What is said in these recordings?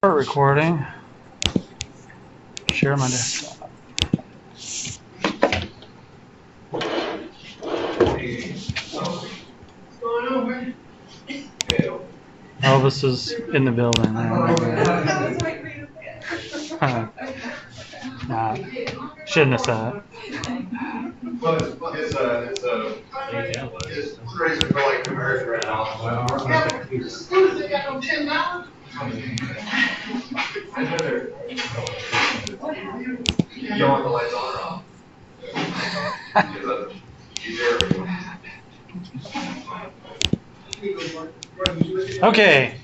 Start recording. Share my desktop. Elvis is in the building. Nah, shouldn't have said it. It's fundraiser for like commercial right now. You want the lights on or off? Okay.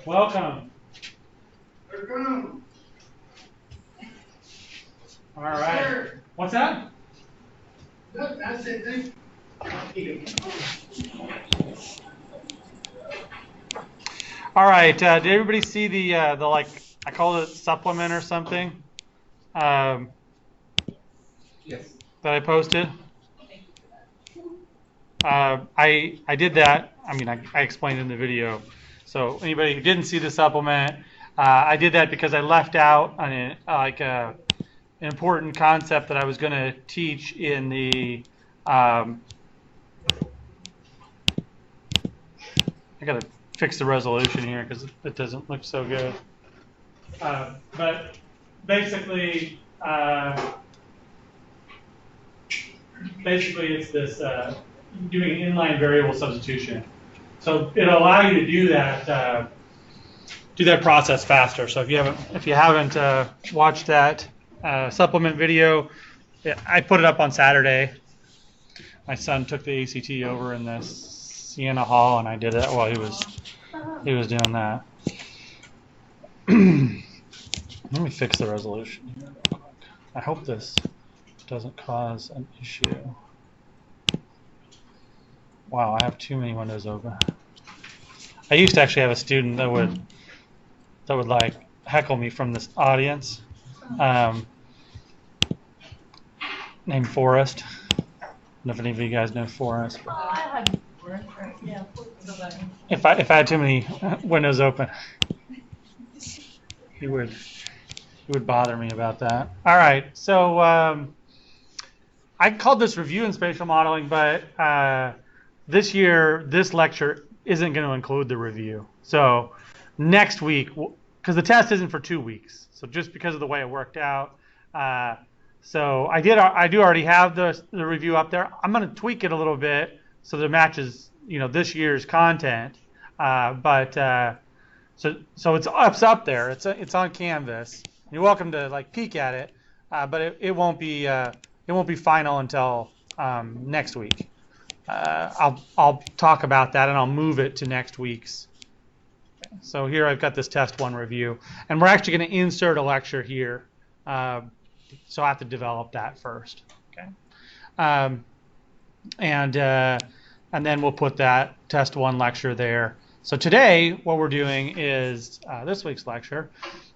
Welcome. All right. What's that? That's it. All right. Did everybody see the like I called it supplement or something? Yes. That I posted. I did that. I mean, I explained in the video. So anybody who didn't see the supplement, I did that because I left out an important concept that I was going to teach in the. I got to fix the resolution here because it doesn't look so good. But basically, it's this doing inline variable substitution. So it'll allow you to do that process faster. So if you haven't watched that supplement video, I put it up on Saturday. My son took the ACT over in the Sienna Hall, and I did it while he was doing that. Let me fix the resolution here real quick. I hope this doesn't cause an issue. Wow, I have too many windows open. I used to actually have a student that would like heckle me from this audience, named Forrest. I don't know if any of you guys know Forrest. If I had too many windows open, he would bother me about that. All right, so I called this review in spatial modeling, but this year this lecture isn't going to include the review. So next week, because the test isn't for 2 weeks, so just because of the way it worked out. So I do already have the review up there. I'm going to tweak it a little bit so that it matches this year's content. So it's up there. It's on Canvas. You're welcome to like peek at it, but it won't be final until next week. I'll talk about that and I'll move it to next week's. So here I've got this test 1 review, and we're actually going to insert a lecture here. So I have to develop that first. Okay. And then we'll put that test 1 lecture there. So today what we're doing is this week's lecture,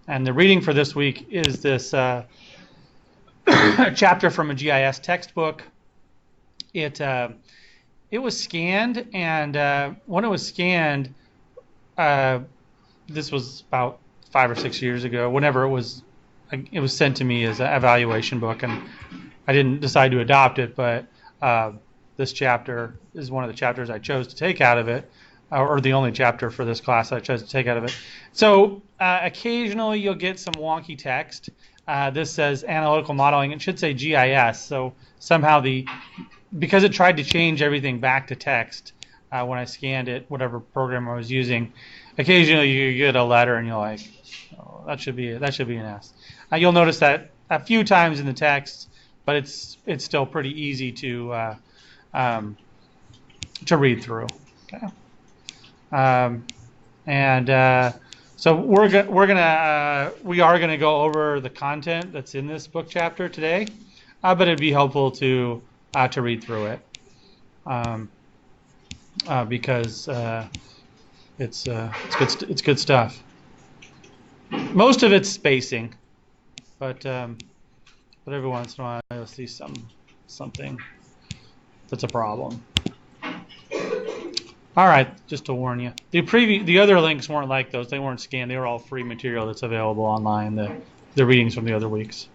and the reading for this week is this chapter from a GIS textbook. It was scanned, and when it was scanned, this was about 5 or 6 years ago. Whenever it was sent to me as an evaluation book, and I didn't decide to adopt it, but this chapter is one of the chapters I chose to take out of it, or the only chapter for this class I chose to take out of it. So occasionally you'll get some wonky text. This says analytical modeling. It should say GIS. So somehow because it tried to change everything back to text when I scanned it, whatever program I was using, occasionally you get a letter and you're like, oh, that should be an S. You'll notice that a few times in the text, but it's still pretty easy to read through. Okay. So we are gonna go over the content that's in this book chapter today, but it'd be helpful to read through it because it's good stuff. Most of it's spacing, but every once in a while you'll see something that's a problem. All right, just to warn you. The other links weren't like those. They weren't scanned. They were all free material that's available online, the readings from the other weeks.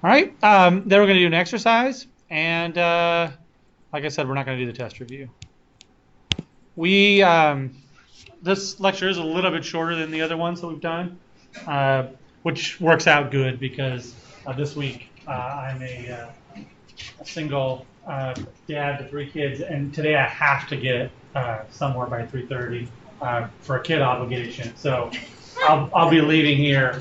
All right, then we're going to do an exercise. And like I said, we're not going to do the test review. This lecture is a little bit shorter than the other ones that we've done, which works out good because this week I'm a single dad to 3 kids, and today I have to get somewhere by 3:30 for a kid obligation. So I'll be leaving here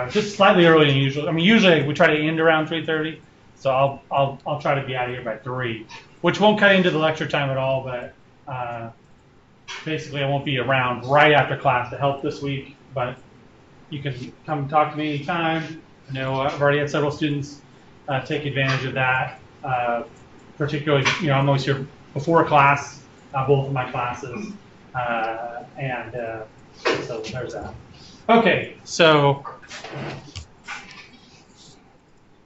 just slightly earlier than usual. I mean, usually we try to end around 3:30, so I'll try to be out of here by 3, which won't cut into the lecture time at all, but basically I won't be around right after class to help this week, but you can come talk to me anytime. I know I've already had several students take advantage of that. Particularly, I'm always here before class, both of my classes, and so there's that. Okay, so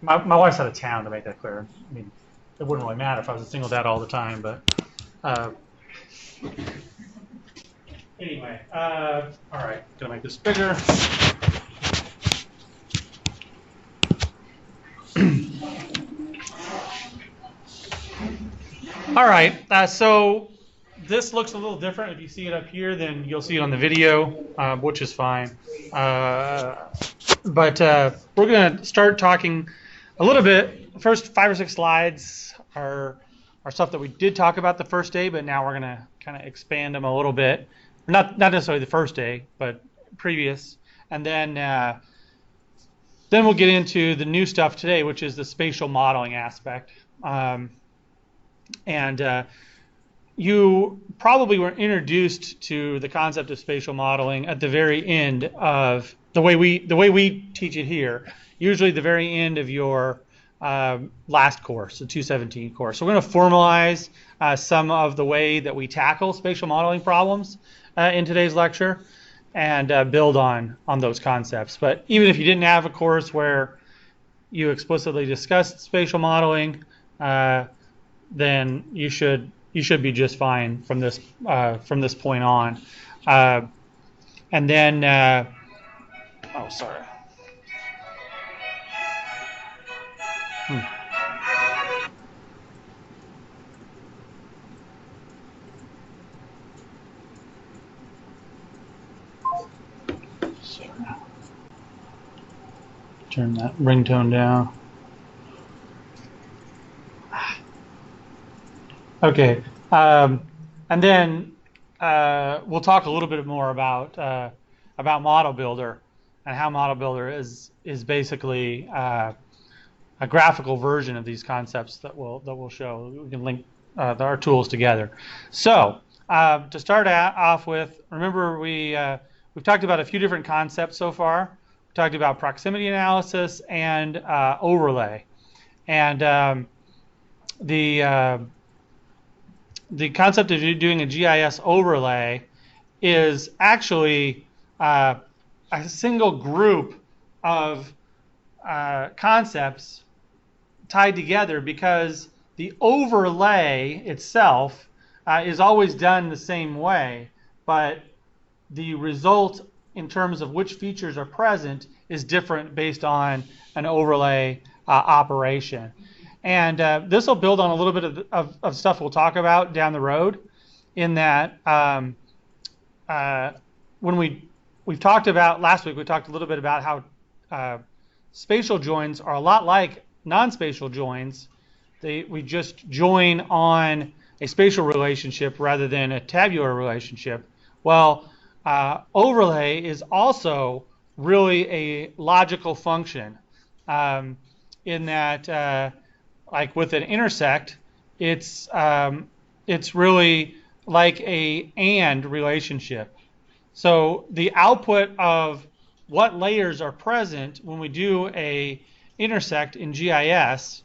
my wife's out of town, to make that clear. I mean, it wouldn't really matter if I was a single dad all the time, but anyway, all right, gonna make this bigger. All right, so this looks a little different. If you see it up here, then you'll see it on the video, which is fine. But we're going to start talking a little bit. The first 5 or 6 slides are stuff that we did talk about the first day, but now we're going to kind of expand them a little bit. Not necessarily the first day, but previous. And then we'll get into the new stuff today, which is the spatial modeling aspect. And you probably were introduced to the concept of spatial modeling at the very end of the way we teach it here. Usually the very end of your last course, the 217 course. So we're going to formalize some of the way that we tackle spatial modeling problems in today's lecture and build on those concepts. But even if you didn't have a course where you explicitly discussed spatial modeling, then you should be just fine from this point on. And then, oh, sorry. Sorry. Turn that ringtone down. Okay, and then we'll talk a little bit more about Model Builder and how Model Builder is basically a graphical version of these concepts that we'll show. We can link our tools together. So to start off with, remember we've talked about a few different concepts so far. We talked about proximity analysis and overlay, and the concept of doing a GIS overlay is actually a single group of concepts tied together because the overlay itself is always done the same way, but the result in terms of which features are present is different based on an overlay operation. And this will build on a little bit of stuff we'll talk about down the road, in that when we've talked about last week, we talked a little bit about how spatial joins are a lot like non-spatial joins. We just join on a spatial relationship rather than a tabular relationship. Well, overlay is also really a logical function in that like with an intersect, it's really like a AND relationship. So the output of what layers are present when we do a intersect in GIS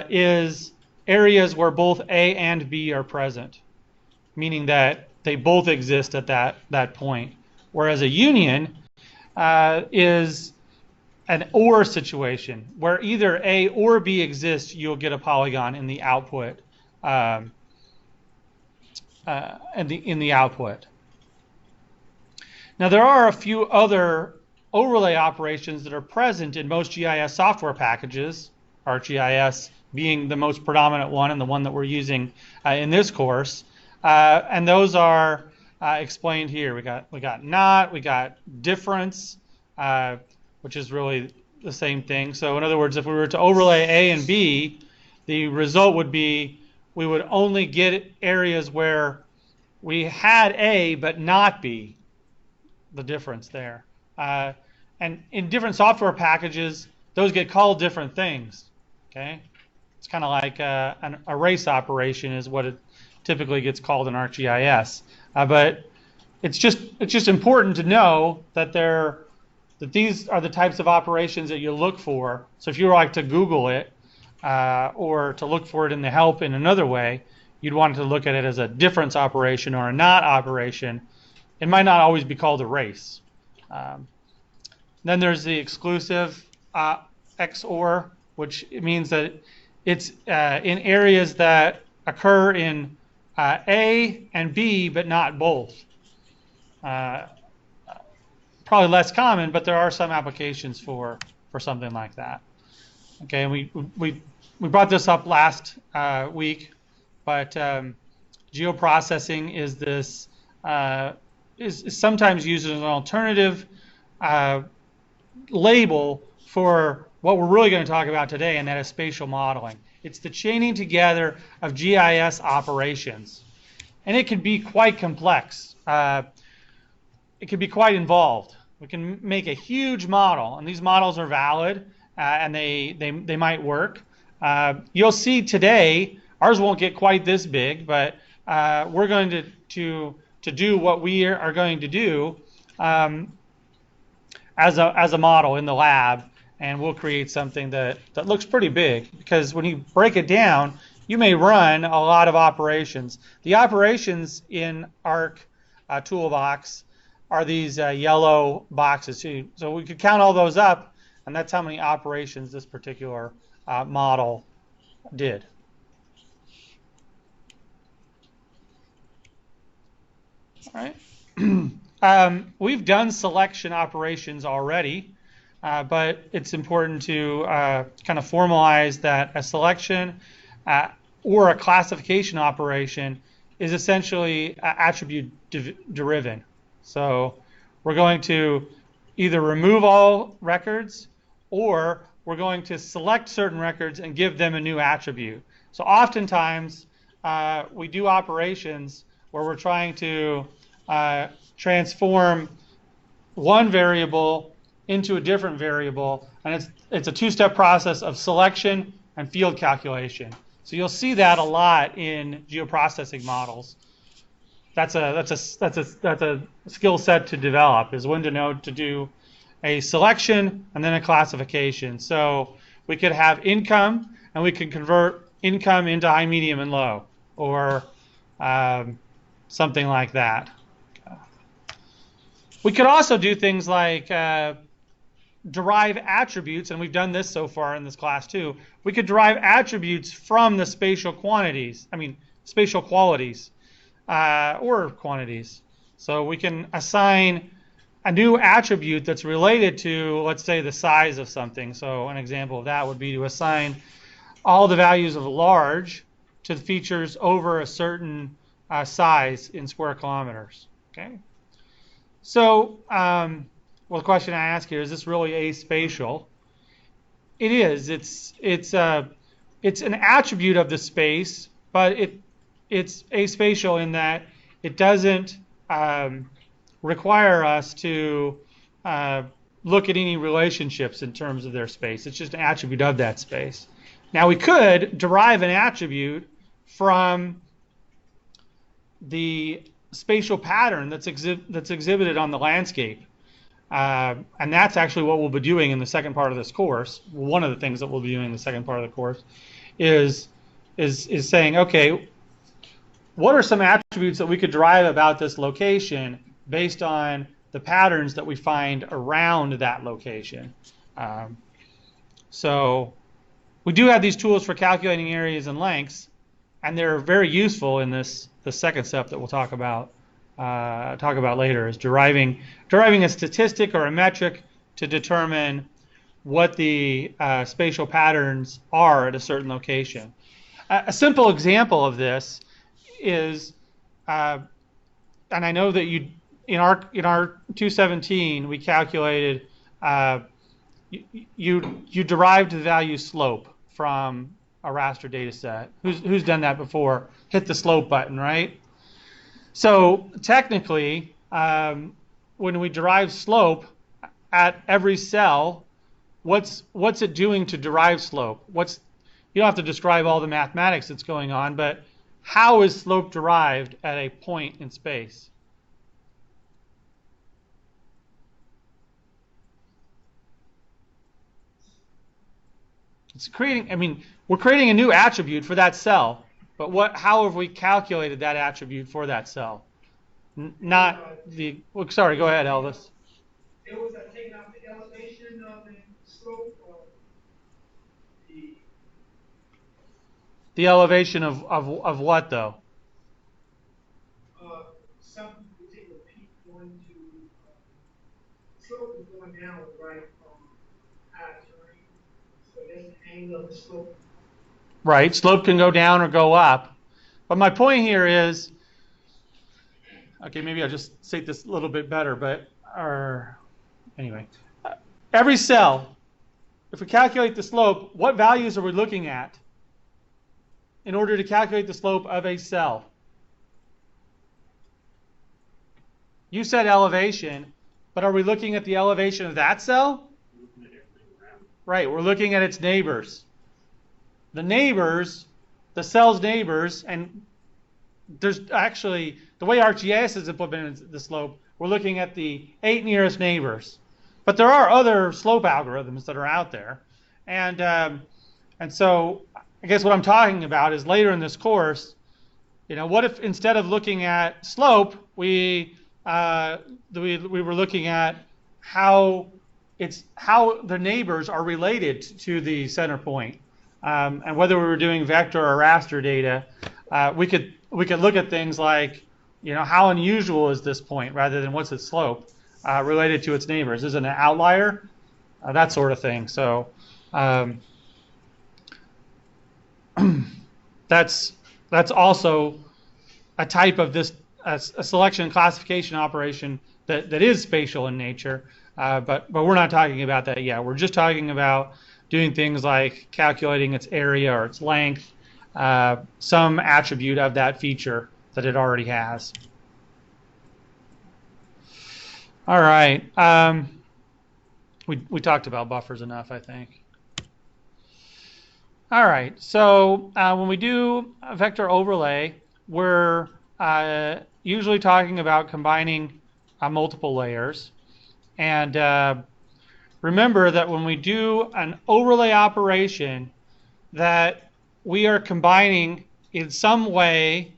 is areas where both A and B are present, meaning that they both exist at that point. Whereas a union is an OR situation where either A or B exists, you'll get a polygon in the output in the output. Now there are a few other overlay operations that are present in most GIS software packages, ArcGIS being the most predominant one and the one that we're using in this course, and those are explained here. We got not, we got difference, which is really the same thing. So in other words, if we were to overlay A and B, the result would be we would only get areas where we had A but not B, the difference there. And in different software packages, those get called different things. Okay, it's kind of like an erase operation is what it typically gets called in ArcGIS. But it's just important to know that these are the types of operations that you look for. So if you were like to Google it or to look for it in the help in another way, you'd want to look at it as a difference operation or a not operation. It might not always be called erase. Then there's the exclusive XOR, which means that it's in areas that occur in A and B, but not both. Probably less common, but there are some applications for something like that. Okay, and we brought this up last week, but geoprocessing is this is sometimes used as an alternative label for what we're really going to talk about today, and that is spatial modeling. It's the chaining together of GIS operations, and it can be quite complex. It can be quite involved. We can make a huge model, and these models are valid, and they might work. You'll see today, ours won't get quite this big, but we're going to do what we are going to do as a model in the lab, and we'll create something that looks pretty big, because when you break it down, you may run a lot of operations. The operations in Arc Toolbox are these yellow boxes. So we could count all those up, and that's how many operations this particular model did. All right. We've done selection operations already, but it's important to kind of formalize that a selection or a classification operation is essentially attribute deriven. So we're going to either remove all records, or we're going to select certain records and give them a new attribute. So oftentimes we do operations where we're trying to transform one variable into a different variable, and it's a two-step process of selection and field calculation. So you'll see that a lot in geoprocessing models. That's a skill set to develop, is when to know to do a selection and then a classification. So we could have income, and we can convert income into high, medium, and low, or something like that. We could also do things like derive attributes, and we've done this so far in this class too. We could derive attributes from the spatial qualities, or quantities. So we can assign a new attribute that's related to, let's say, the size of something. So an example of that would be to assign all the values of large to the features over a certain size in square kilometers. Okay. So, well, the question I ask here, is this really aspatial? It is. It's an attribute of the space, but it's aspatial in that it doesn't require us to look at any relationships in terms of their space. It's just an attribute of that space. Now we could derive an attribute from the spatial pattern that's exhibited on the landscape. And that's actually what we'll be doing in the second part of this course. One of the things that we'll be doing in the second part of the course is saying, okay, what are some attributes that we could derive about this location based on the patterns that we find around that location? So we do have these tools for calculating areas and lengths, and they're very useful in this the second step that we'll talk about later, is deriving a statistic or a metric to determine what the spatial patterns are at a certain location. A simple example of this is, and I know that in our 217 we calculated, you derived the value slope from a raster data set. Who's done that before? Hit the slope button, right? So technically, when we derive slope at every cell, what's it doing to derive slope? You don't have to describe all the mathematics that's going on, but how is slope derived at a point in space? It's we're creating a new attribute for that cell, but how have we calculated that attribute for that cell? Sorry, go ahead, Elvis. It was taking out the elevation of the slope or the elevation of what, though? some particular peak going to slope is going down, right, from high turning. So that's the angle of the slope. Right, slope can go down or go up. But my point here is, okay, maybe I'll just state this a little bit better, anyway. Every cell, if we calculate the slope, what values are we looking at in order to calculate the slope of a cell? You said elevation, but are we looking at the elevation of that cell? Right, we're looking at its neighbors. The cell's neighbors, and there's actually, the way ArcGIS has implemented the slope, we're looking at the 8 nearest neighbors. But there are other slope algorithms that are out there. And so I guess what I'm talking about is later in this course, what if instead of looking at slope, we were looking at how the neighbors are related to the center point. And whether we were doing vector or raster data, we could look at things like, how unusual is this point rather than what's its slope related to its neighbors? Is it an outlier? That sort of thing. So that's also a type of this a selection and classification operation that is spatial in nature. But we're not talking about that yet. We're just talking about doing things like calculating its area or its length, some attribute of that feature that it already has. All right. We talked about buffers enough, I think. All right. So when we do a vector overlay, we're usually talking about combining multiple layers. And remember that when we do an overlay operation, that we are combining in some way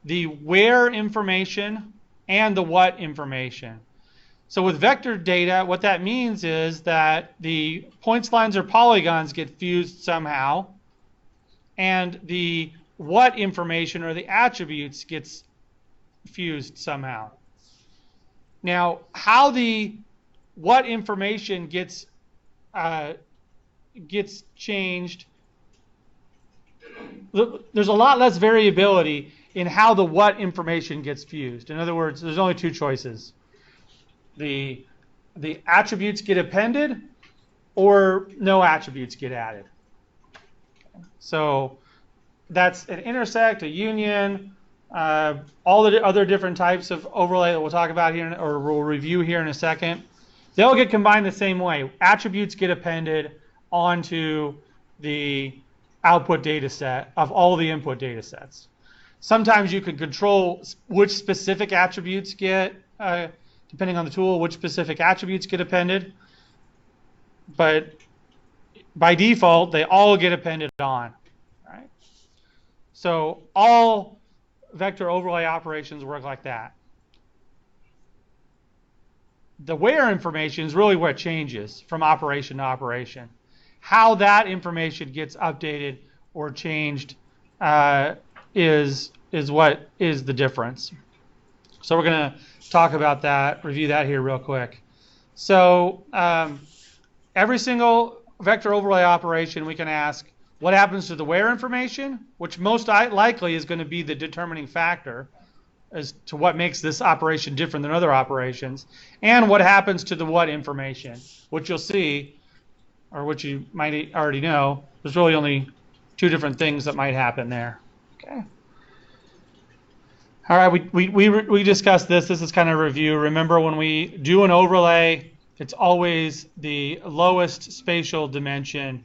the where information and the what information. So with vector data, what that means is that the points, lines, or polygons get fused somehow, and the what information or the attributes gets fused somehow. Now, how the what information gets changed, there's a lot less variability in how the what information gets fused. In other words, there's only two choices. The attributes get appended, or no attributes get added. So that's an intersect, a union, all the other different types of overlay that we'll talk about here, or we'll review here in a second. They all get combined the same way. Attributes get appended onto the output data set of all the input data sets. Sometimes you can control which specific attributes get, depending on the tool, which specific attributes get appended. But by default, they all get appended on. Right? So all vector overlay operations work like that. The where information is really what changes from operation to operation. How that information gets updated or changed is what is the difference. So we're going to talk about that, review that here real quick. So every single vector overlay operation, we can ask what happens to the where information, which most likely is going to be the determining factor as to what makes this operation different than other operations, and what happens to the what information, which you'll see, or which you might already know, there's really only two different things that might happen there. Okay. All right, we discussed this. This is kind of a review. Remember, when we do an overlay, it's always the lowest spatial dimension.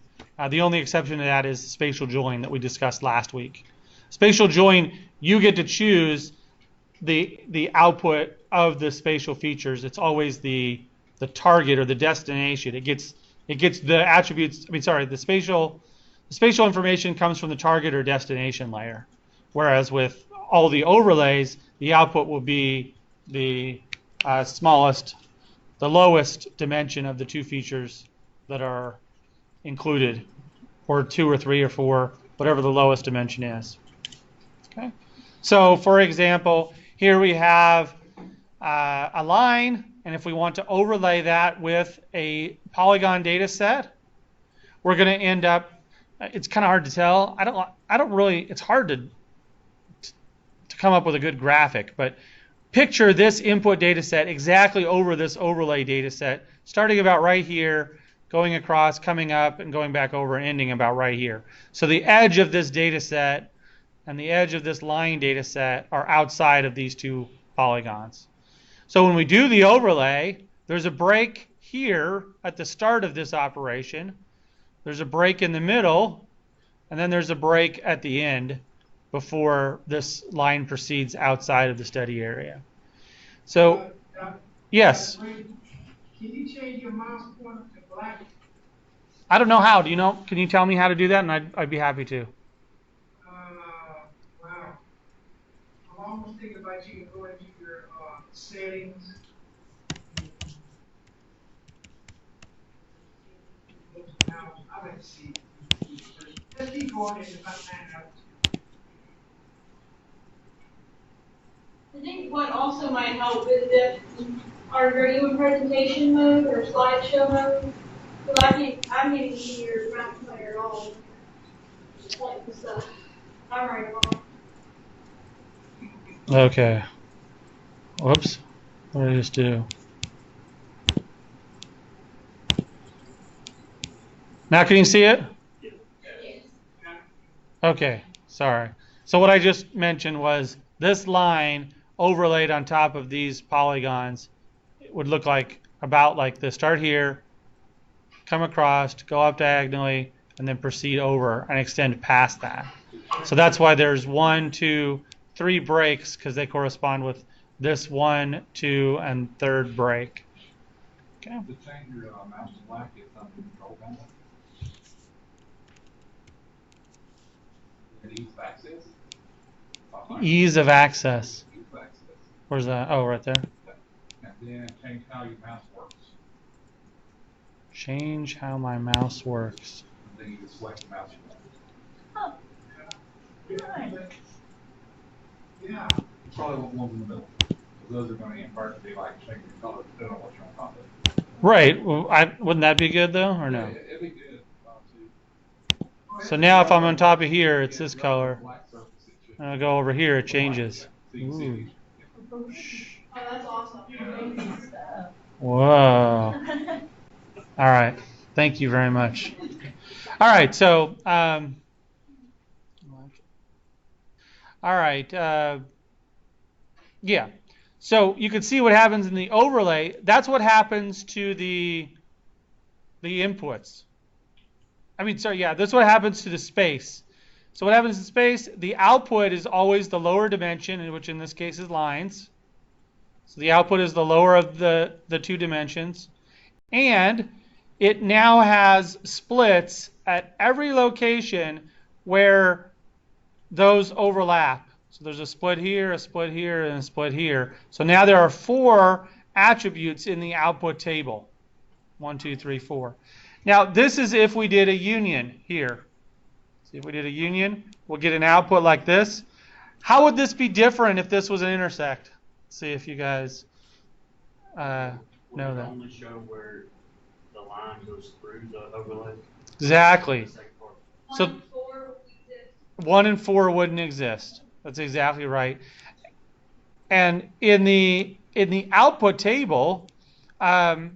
The only exception to that is spatial join that we discussed last week. Spatial join, you get to choose the output of the spatial features. It's always the target or the destination. It gets the attributes. The spatial information comes from the target or destination layer. Whereas with all the overlays, the output will be the smallest, the lowest dimension of the two features that are included, or 2 or 3 or 4, whatever the lowest dimension is. Okay. So, for example, here we have a line, and if we want to overlay that with a polygon data set, we're going to end up. It's kind of hard to tell. I don't really. It's hard to come up with a good graphic, but picture this input data set exactly over this overlay data set, starting about right here, going across, coming up, and going back over, and ending about right here. So the edge of this data set and the edge of this line data set are outside of these two polygons. So when we do the overlay, there's a break here at the start of this operation, there's a break in the middle, and then there's a break at the end before this line proceeds outside of the study area. So, yes? Can you change your mouse pointer to black? I don't know how. Do you know? Can you tell me how to do that? And I'd be happy to. Wow. I'm almost thinking about you to go into your settings. I like to see. Let's keep going and if I find out. I think what also might help is if are you in presentation mode or slideshow mode? Because I can't even see your mouse player at all. Just like the stuff. I'm right on. Okay. Whoops. What did I just do? Now can you see it? Yes. Okay. Sorry. So what I just mentioned was this line overlaid on top of these polygons, it would look like about like this. Start here, come across, go up diagonally, and then proceed over and extend past that. So that's why there's 1, 2, 3 breaks, because they correspond with this 1, 2, and 3rd break. Okay. To change your mouse to black, it's on the control panel. Ease of access. Ease of access. Ease of access. Where's that? Oh, right there. And then change how your mouse works. Change how my mouse works. And then you can select the mouse you want. Yeah. You probably want one in the middle. Because those are going to invert to be like changing the color depending on what you want to do. Right. Well, wouldn't that be good though, or no? Yeah, it'd be good. So now if I'm on top of here, it's this color. Black surface, it should- And I go over here, it changes. So you can see Ooh. Oh, that's awesome. Whoa. All right. Thank you very much. All right. So, all right. Yeah. So you can see what happens in the overlay. That's what happens to the inputs. That's what happens to the space. So what happens in space? The output is always the lower dimension, which in this case is lines. So the output is the lower of the 2 dimensions. And it now has splits at every location where those overlap. So there's a split here, and a split here. So now there are 4 attributes in the output table. 1, 2, 3, 4. Now this is if we did a union here. See, if we did a union, we'll get an output like this. How would this be different if this was an intersect? Let's see if you guys know that. Only show where the line goes through the overlay. Exactly. So 1 and 4 exist. 1 and 4 wouldn't exist. That's exactly right. And in the output table, 1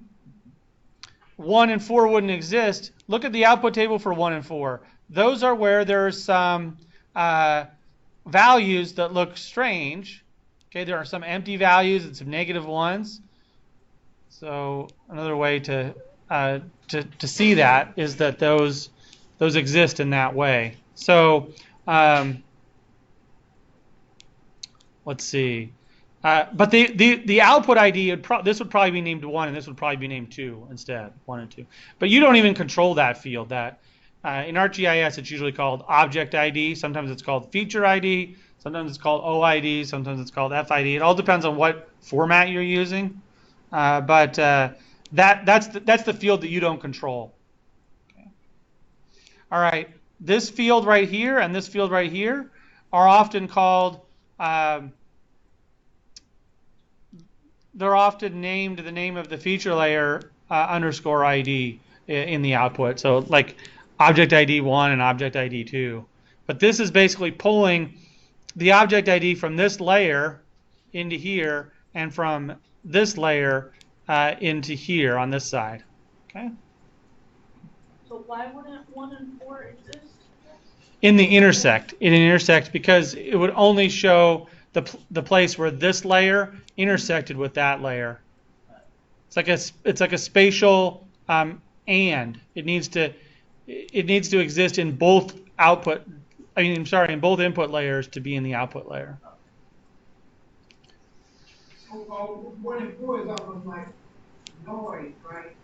and 4 wouldn't exist. Look at the output table for 1 and 4. Those are where there's some values that look strange. Okay, there are some empty values and some negative ones. So another way to see that is that those exist in that way. So let's see. But the output ID, this would probably be named 1, and this would probably be named 2 instead, 1 and 2. But you don't even control that field. That in ArcGIS, it's usually called object ID. Sometimes it's called feature ID. Sometimes it's called OID. Sometimes it's called FID. It all depends on what format you're using. But that's the field that you don't control. Okay. All right. This field right here and this field right here are often called. They're often named the name of the feature layer underscore ID in the output. So like object ID 1 and object ID 2. But this is basically pulling the object ID from this layer into here and from this layer into here on this side. Okay. So why wouldn't 1 and 4 exist? In the intersect. It intersects because it would only show the place where this layer intersected with that layer. It's like a spatial and it needs to exist in both in both input layers to be in the output layer. So 1 and 4 is almost like noise, right?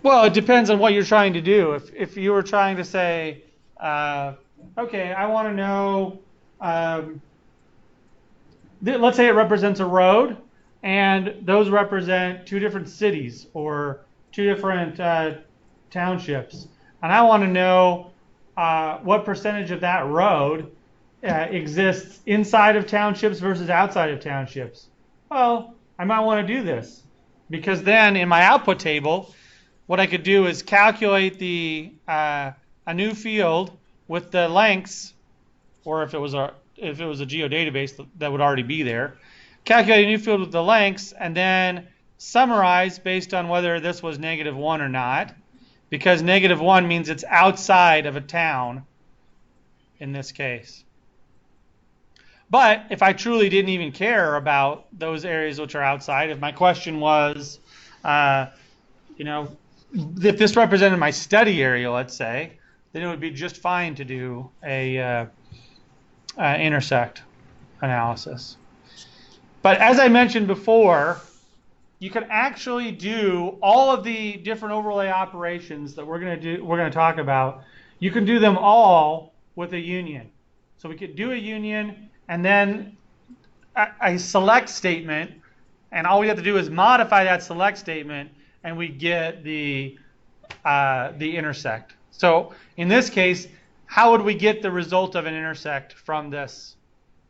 Well, it depends on what you're trying to do. If you were trying to say, okay, I want to know, let's say it represents a road, and those represent 2 different cities or 2 different townships, and I want to know what percentage of that road exists inside of townships versus outside of townships. Well, I might want to do this because then in my output table, what I could do is calculate a new field with the lengths, or if it was a geodatabase that would already be there, calculate a new field with the lengths, and then summarize based on whether this was -1 or not, because -1 means it's outside of a town in this case. But if I truly didn't even care about those areas which are outside, if my question was, if this represented my study area, let's say, then it would be just fine to do a intersect analysis. But as I mentioned before, you can actually do all of the different overlay operations that we're going to talk about. You can do them all with a union. So we could do a union and then a select statement, and all we have to do is modify that select statement, and we get the intersect. So in this case, how would we get the result of an intersect from this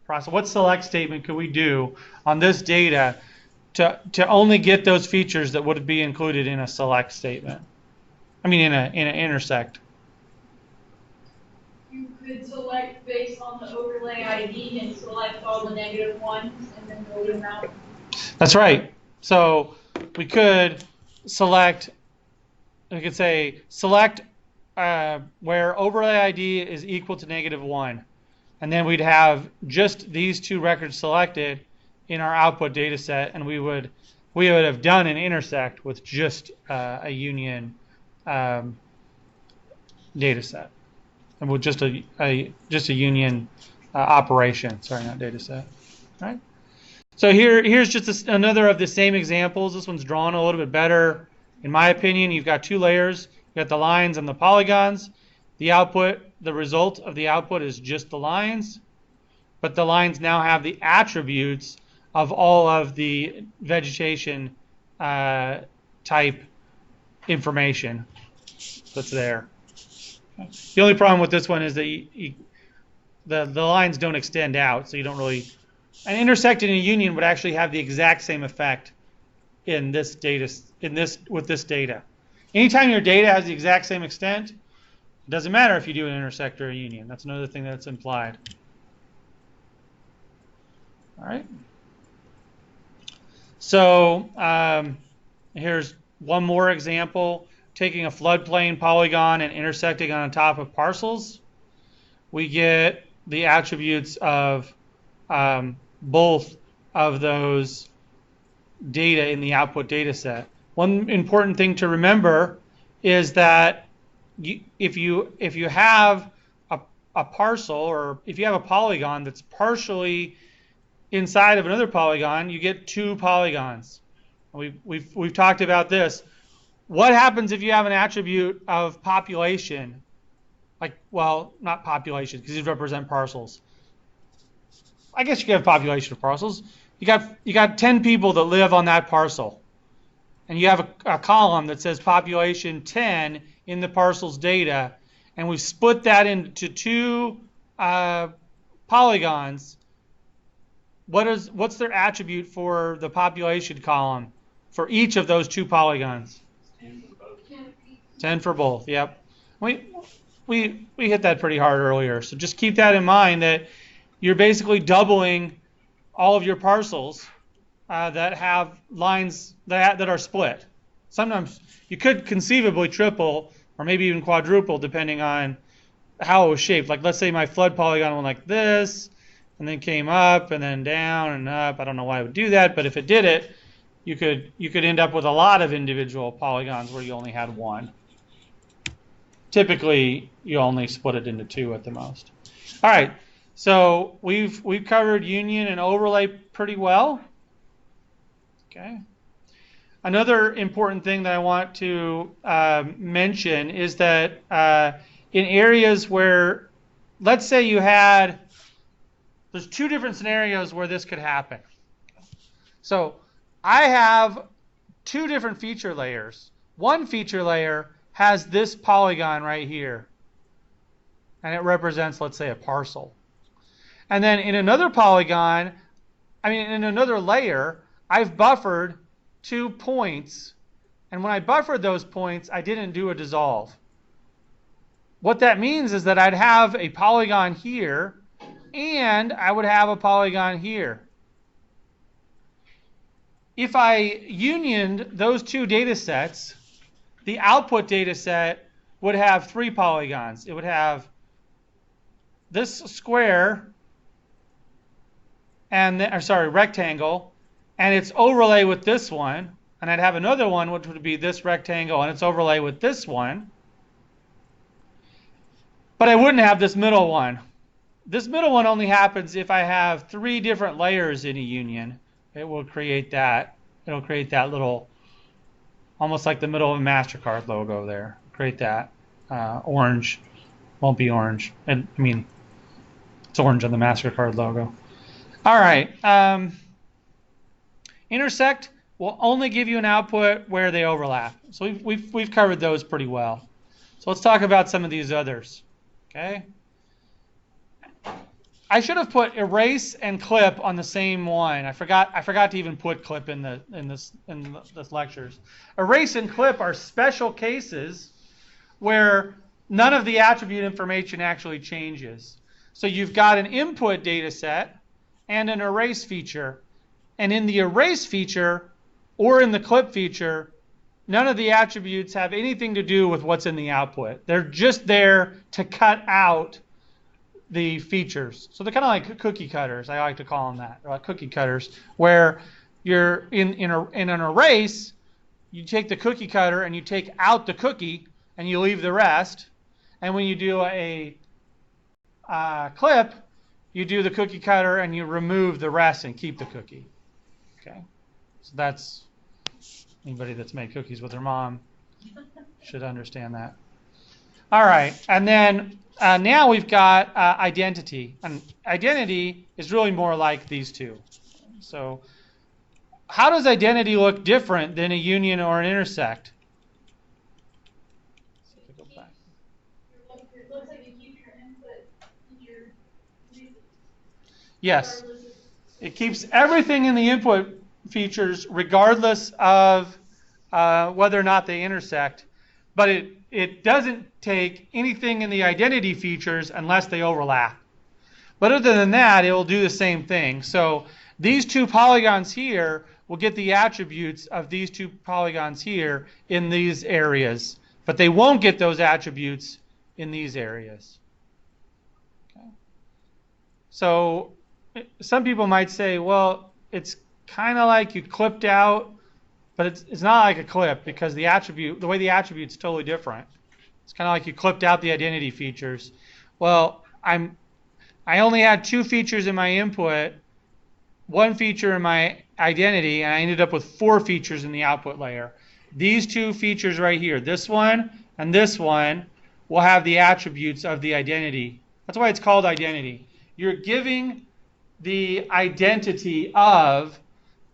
process? What select statement could we do on this data to only get those features that would be included in a select statement? I mean, in an intersect. You could select based on the overlay ID and select all the -1s and then roll them out. That's right. So we could select. We could say select where overlay ID is equal to -1, and then we'd have just these 2 records selected in our output data set, and we would have done an intersect with just a union data set, and with just a union operation. Sorry, not data set. All right. So here's just another of the same examples. This one's drawn a little bit better, in my opinion. You've got 2 layers. You've got the lines and the polygons. The result of the output is just the lines, but the lines now have the attributes of all of the vegetation type information that's there. The only problem with this one is that the lines don't extend out, so you don't really. An intersect and a union would actually have the exact same effect in this data with this data. Anytime your data has the exact same extent, it doesn't matter if you do an intersect or a union. That's another thing that's implied. All right. So here's one more example. Taking a floodplain polygon and intersecting on top of parcels, we get the attributes of both of those data in the output data set. One important thing to remember is that if you have a parcel, or if you have a polygon that's partially inside of another polygon, you get two polygons. We've talked about this. What happens if you have an attribute of population? Like, well, not population, because these represent parcels. I guess you can have population of parcels. You got 10 people that live on that parcel, and you have a column that says population 10 in the parcel's data, and we've split that into two polygons. What's their attribute for the population column for each of those two polygons? 10 for both. 10 for both. Yep. We hit that pretty hard earlier. So just keep that in mind, that you're basically doubling all of your parcels that have lines that are split. Sometimes you could conceivably triple or maybe even quadruple depending on how it was shaped. Like, let's say my flood polygon went like this and then came up and then down and up. I don't know why it would do that, but if it did it, you could end up with a lot of individual polygons where you only had one. Typically, you only split it into two at the most. All right, so we've covered union and overlay pretty well. Okay. Another important thing that I want to mention is that in areas where, let's say there's two different scenarios where this could happen. So I have two different feature layers. One feature layer has this polygon right here, and it represents, let's say, a parcel. And then in another polygon, in another layer, I've buffered 2 points, and when I buffered those points, I didn't do a dissolve. What that means is that I'd have a polygon here, and I would have a polygon here. If I unioned those two data sets, the output data set would have 3 polygons. It would have this square rectangle, and its overlay with this one, and I'd have another one which would be this rectangle and its overlay with this one. But I wouldn't have this middle one. This middle one only happens if I have 3 different layers in a union. It will create that. It'll create that little, almost like the middle of a MasterCard logo there. Create that. Orange won't be orange. And it's orange on the MasterCard logo. All right. Intersect will only give you an output where they overlap. So we've covered those pretty well. So let's talk about some of these others. Okay. I should have put erase and clip on the same one. I forgot to even put clip in this lectures. Erase and clip are special cases where none of the attribute information actually changes. So you've got an input data set and an erase feature. And in the erase feature or in the clip feature, none of the attributes have anything to do with what's in the output. They're just there to cut out the features. So they're kind of like cookie cutters. I like to call them that. They're like cookie cutters, where you're in an erase, you take the cookie cutter and you take out the cookie and you leave the rest. And when you do a clip, you do the cookie cutter and you remove the rest and keep the cookie. Okay, so that's, anybody that's made cookies with their mom should understand that. All right, and then now we've got identity. And identity is really more like these two. So how does identity look different than a union or an intersect? It looks like you keep your input feature Yes. It keeps everything in the input features regardless of whether or not they intersect, but it doesn't take anything in the identity features unless they overlap. But other than that, it will do the same thing. So these two polygons here will get the attributes of these two polygons here in these areas, but they won't get those attributes in these areas. Okay. So some people might say, well, it's kind of like you clipped out, but it's not like a clip because the way the attribute's totally different. It's kind of like you clipped out the identity features. Well, I only had two features in my input, one feature in my identity, and I ended up with 4 features in the output layer. These two features right here, this one and this one, will have the attributes of the identity. That's why it's called identity. You're giving the identity of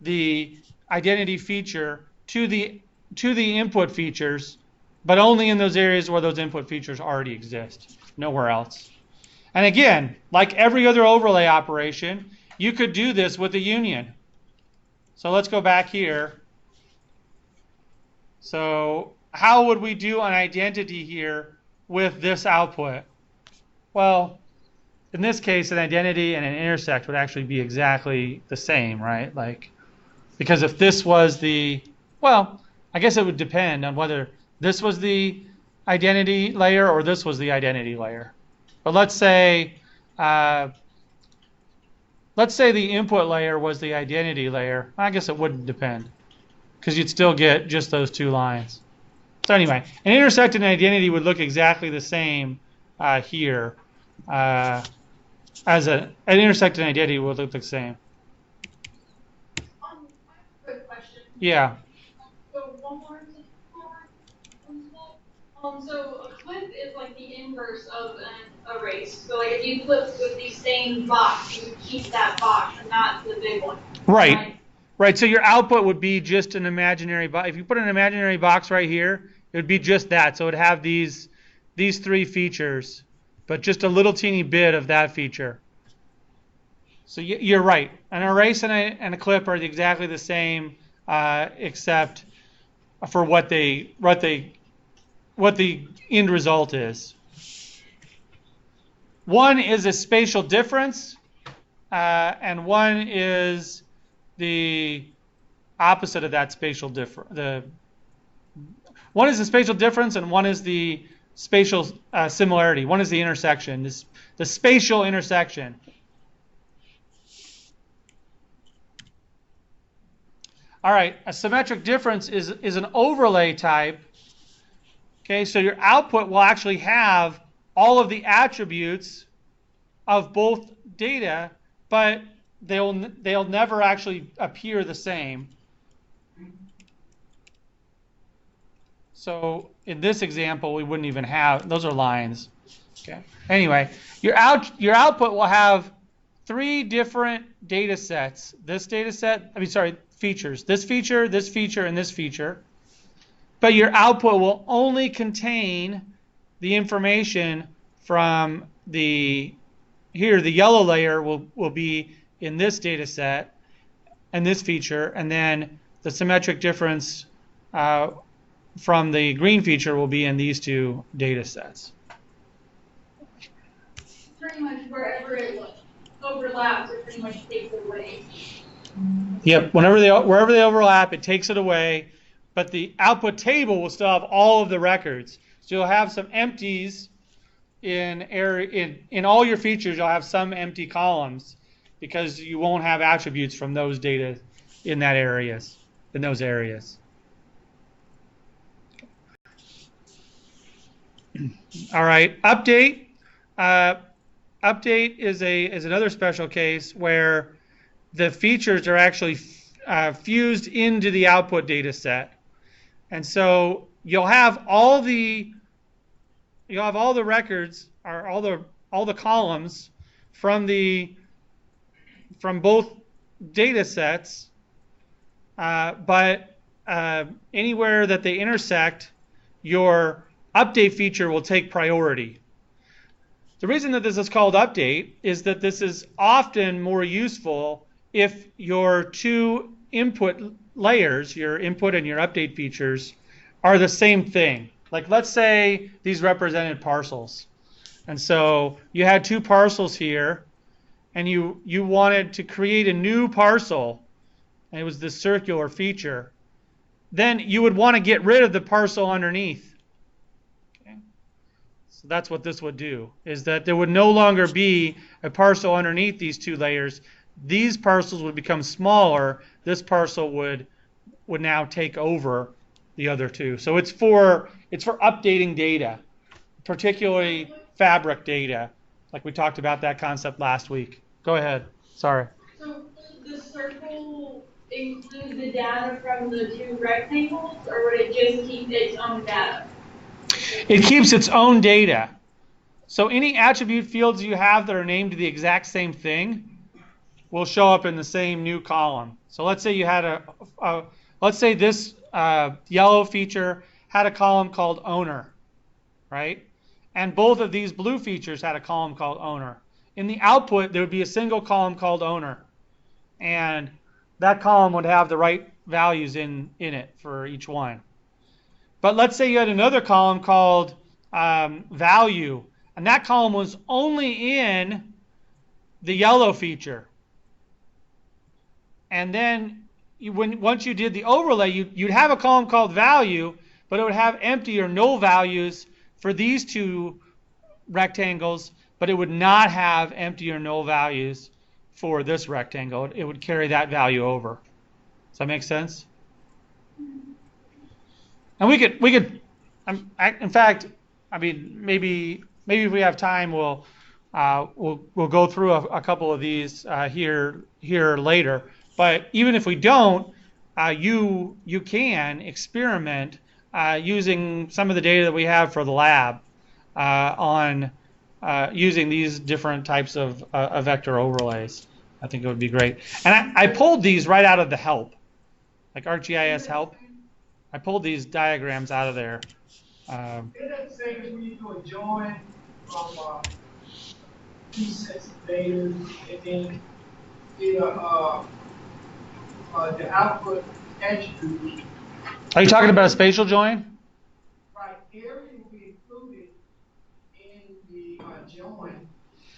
the identity feature to the input features, but only in those areas where those input features already exist, nowhere else. And again, like every other overlay operation, you could do this with a union. So let's go back here. So how would we do an identity here with this output? Well, in this case, an identity and an intersect would actually be exactly the same, right? Like, because if this was well, I guess it would depend on whether this was the identity layer or this was the identity layer. But let's say the input layer was the identity layer. I guess it wouldn't depend because you'd still get just those 2 lines. So anyway, an intersect and identity would look exactly the same here. As an intersect and identity would look the same. I have a quick question. Yeah. So one more to so a clip is like the inverse of an erase. So like if you clip with the same box, you would keep that box and not the big one. Right. Right. So your output would be just an imaginary box. If you put an imaginary box right here, it would be just that. So it would have these 3 features, but just a little teeny bit of that feature. So you're right. An erase and a clip are exactly the same, except for what the end result is. One is a spatial difference, and one is the opposite of that spatial difference. One is the spatial difference, and one is the spatial similarity. One is the intersection. The spatial intersection. All right, a symmetric difference is an overlay type. Okay, so your output will actually have all of the attributes of both data, but they'll never actually appear the same. So in this example, we wouldn't even have, those are lines. Okay. Anyway, your output will have 3 different data sets. This data set, features. This feature, and this feature. But your output will only contain the information from the yellow layer will be in this data set and this feature, and then the symmetric difference from the green feature will be in these 2 data sets. Pretty much wherever it overlaps, it pretty much takes it away. Yep, wherever they overlap, it takes it away, but the output table will still have all of the records. So you'll have some empties in all your features. You'll have some empty columns because you won't have attributes from those data in those areas. All right, update. Update is another special case where the features are actually fused into the output data set, and so you'll have all the records or all the columns from both data sets, but anywhere that they intersect, your update feature will take priority. The reason that this is called update is that this is often more useful if your two input layers, your input and your update features, are the same thing. Like let's say these represented parcels. And so you had two parcels here, and you wanted to create a new parcel, and it was this circular feature. Then you would want to get rid of the parcel underneath. Okay? So that's what this would do, is that there would no longer be a parcel underneath these two layers. These parcels would become smaller. This parcel would now take over the other two. So it's for updating data, particularly fabric data, like we talked about that concept last week. Go ahead. Sorry. So the circle include the data from the two rectangles, or would it just keep its own data? It keeps its own data. So any attribute fields you have that are named the exact same thing will show up in the same new column. So let's say you had let's say this yellow feature had a column called owner, right? And both of these blue features had a column called owner. In the output, there would be a single column called owner. And that column would have the right values in it for each one. But let's say you had another column called value, and that column was only in the yellow feature. And then once you did the overlay, you'd have a column called value, but it would have empty or no values for these two rectangles, but it would not have empty or no values for this rectangle. It would carry that value over. Does that make sense? And we could, in fact, I mean, maybe if we have time, we'll go through a couple of these here later. But even if we don't, you can experiment using some of the data that we have for the lab on using these different types of vector overlays. I think it would be great. And I pulled these right out of the help, like ArcGIS help. I pulled these diagrams out of there. Isn't that the same as when you do a join from two sets of data, and then the output attribute? Are you talking about a spatial join? Right, everything will be included in the join.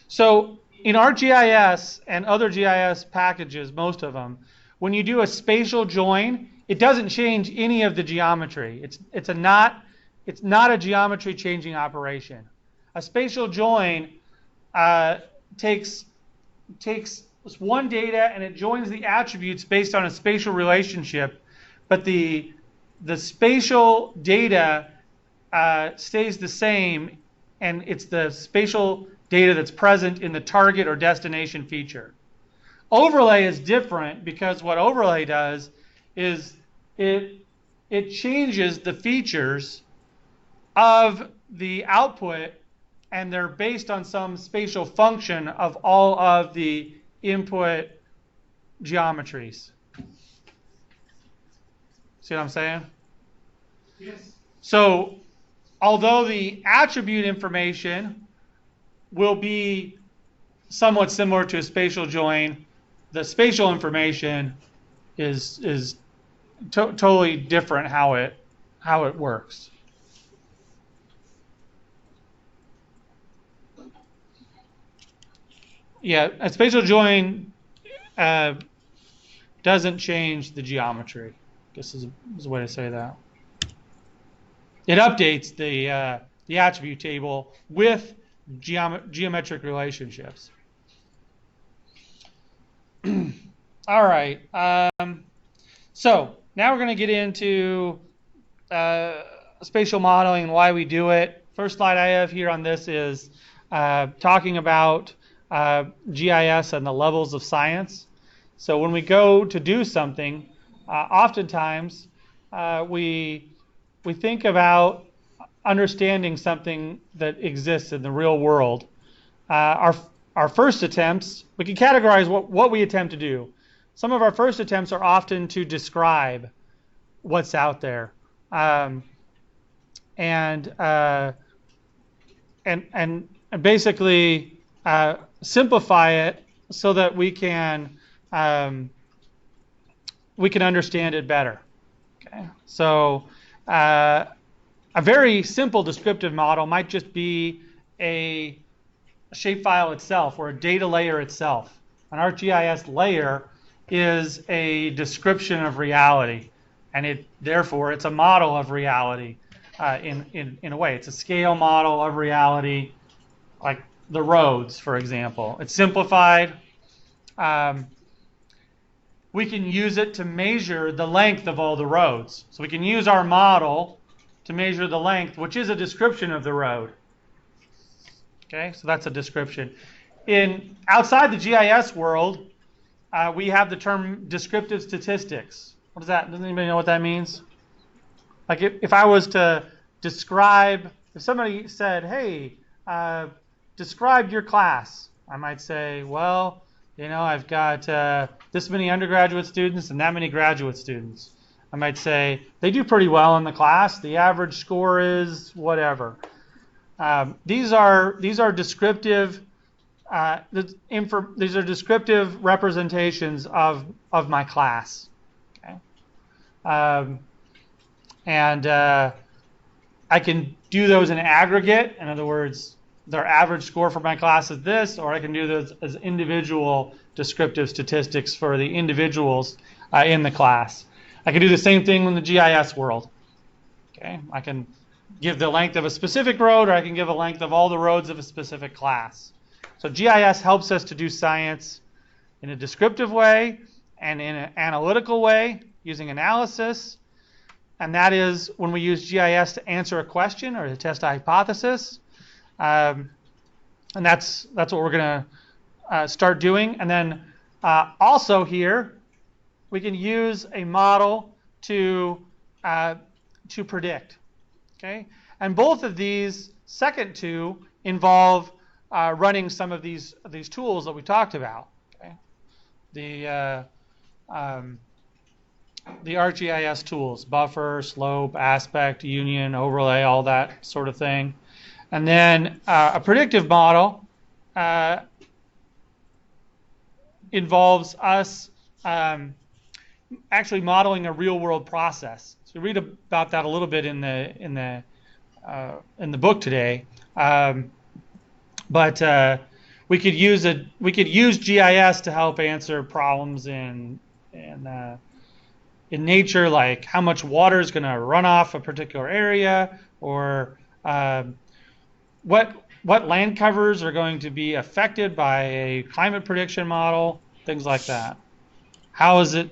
So in ArcGIS and other GIS packages, most of them, when you do a spatial join, it doesn't change any of the geometry. It's not a geometry changing operation. A spatial join takes one data and it joins the attributes based on a spatial relationship, but the spatial data stays the same, and it's the spatial data that's present in the target or destination feature. Overlay is different because what overlay does is it changes the features of the output, and they're based on some spatial function of all of the input geometries. See what I'm saying? Yes. So although the attribute information will be somewhat similar to a spatial join, the spatial information is totally different how it works. Yeah, a spatial join doesn't change the geometry. I guess is a way to say that. It updates the attribute table with geometric relationships. All right. So now we're going to get into spatial modeling and why we do it. First slide I have here on this is talking about GIS and the levels of science. So when we go to do something, oftentimes we think about understanding something that exists in the real world. Our first attempts, we can categorize what we attempt to do. Some of our first attempts are often to describe what's out there, and basically simplify it so that we can understand it better. Okay, so a very simple descriptive model might just be a shapefile itself or a data layer itself. An ArcGIS layer is a description of reality, and therefore it's a model of reality in a way. It's a scale model of reality, like the roads, for example. It's simplified. We can use it to measure the length of all the roads. So we can use our model to measure the length, which is a description of the road. Okay, so that's a description. Outside the GIS world, we have the term descriptive statistics. What is that? Does anybody know what that means? Like if I was to describe, if somebody said, hey, describe your class, I might say, well, I've got this many undergraduate students and that many graduate students. I might say they do pretty well in the class. The average score is whatever. These are descriptive. These are descriptive representations of my class. Okay, and I can do those in aggregate. In other words, their average score for my class is this, or I can do those as individual descriptive statistics for the individuals in the class. I can do the same thing in the GIS world. Okay, I can give the length of a specific road, or I can give a length of all the roads of a specific class. So GIS helps us to do science in a descriptive way and in an analytical way using analysis. And that is when we use GIS to answer a question or to test a hypothesis. And that's what we're going to start doing. And then also here, we can use a model to predict. Okay, and both of these second two involve running some of these tools that we talked about. Okay, the ArcGIS tools: buffer, slope, aspect, union, overlay, all that sort of thing. And then a predictive model involves us actually modeling a real-world process. So we read about that a little bit in the book today, but we could use GIS to help answer problems in nature, like how much water is going to run off a particular area, or what land covers are going to be affected by a climate prediction model, things like that. How's the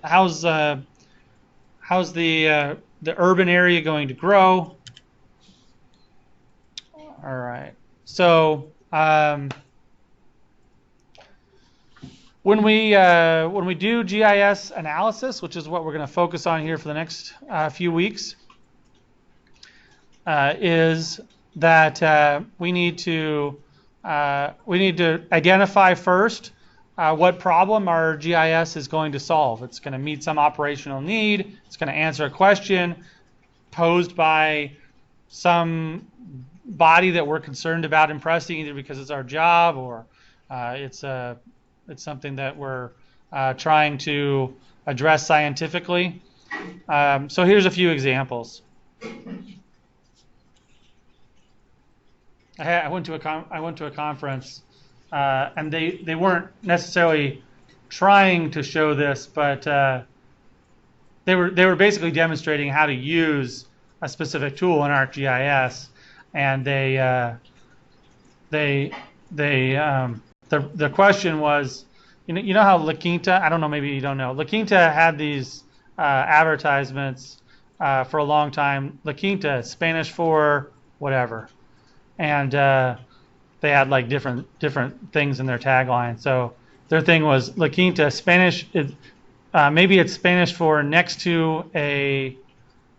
urban area going to grow? All right. So when we do GIS analysis, which is what we're going to focus on here for the next few weeks, is that we need to identify first what problem our GIS is going to solve. It's going to meet some operational need. It's going to answer a question posed by some body that we're concerned about impressing, either because it's our job or it's something that we're trying to address scientifically. So here's a few examples. I went to a conference, and they weren't necessarily trying to show this, but they were basically demonstrating how to use a specific tool in ArcGIS, and the question was, you know how La Quinta, I don't know, maybe you don't know, La Quinta had these advertisements for a long time. La Quinta, Spanish for whatever. And they had like different things in their tagline. So their thing was La Quinta, Spanish. Maybe it's Spanish for next to a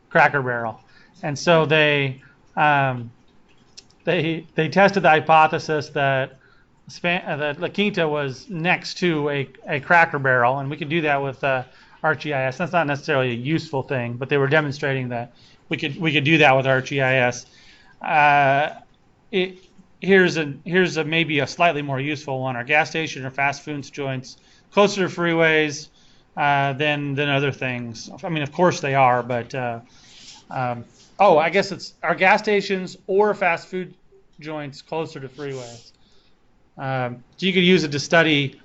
Cracker Barrel. And so they tested the hypothesis that La Quinta was next to a Cracker Barrel, and we could do that with ArcGIS. That's not necessarily a useful thing, but they were demonstrating that we could do that with ArcGIS. here's a maybe a slightly more useful one. Are gas station or fast food joints closer to freeways than other things? I mean, of course they are, but I guess it's are gas stations or fast food joints closer to freeways? So you could use it to study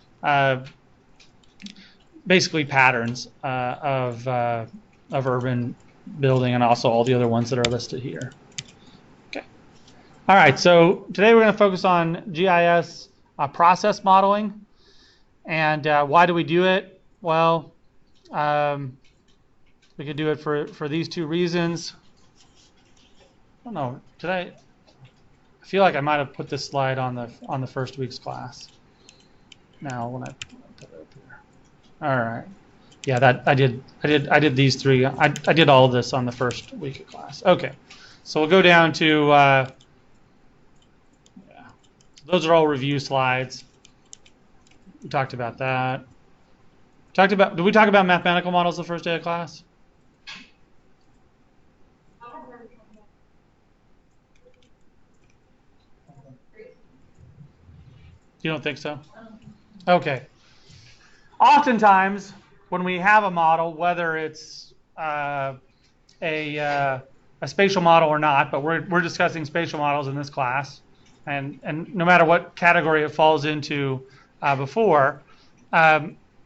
basically patterns of urban building and also all the other ones that are listed here. Okay. All right. So today we're going to focus on GIS process modeling. And why do we do it? Well, we could do it for these two reasons. I don't know. I feel like I might have put this slide on the first week's class. Now when I put it up here. All right. Yeah, that I did these three. I did all of this on the first week of class. Okay. So we'll go down to those are all review slides. We talked about that. Did we talk about mathematical models the first day of class? You don't think so? Okay. Oftentimes, when we have a model, whether it's a spatial model or not, but we're discussing spatial models in this class, and no matter what category it falls into before,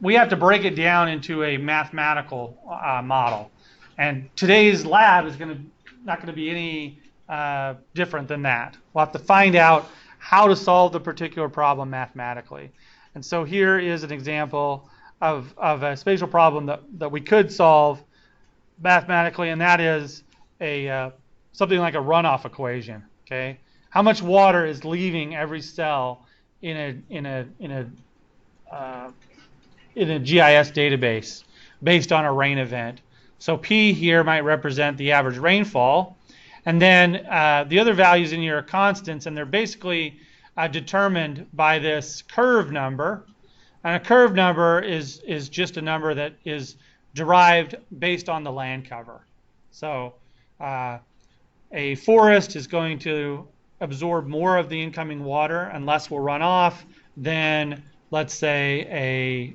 we have to break it down into a mathematical model. And today's lab is not going to be any different than that. We'll have to find out how to solve the particular problem mathematically. And so here is an example of a spatial problem that we could solve mathematically, and that is something like a runoff equation. Okay, how much water is leaving every cell in a GIS database based on a rain event? So P here might represent the average rainfall, and then the other values in here are constants, and they're basically determined by this curve number. And a curve number is just a number that is derived based on the land cover. So a forest is going to absorb more of the incoming water and less will run off than, let's say,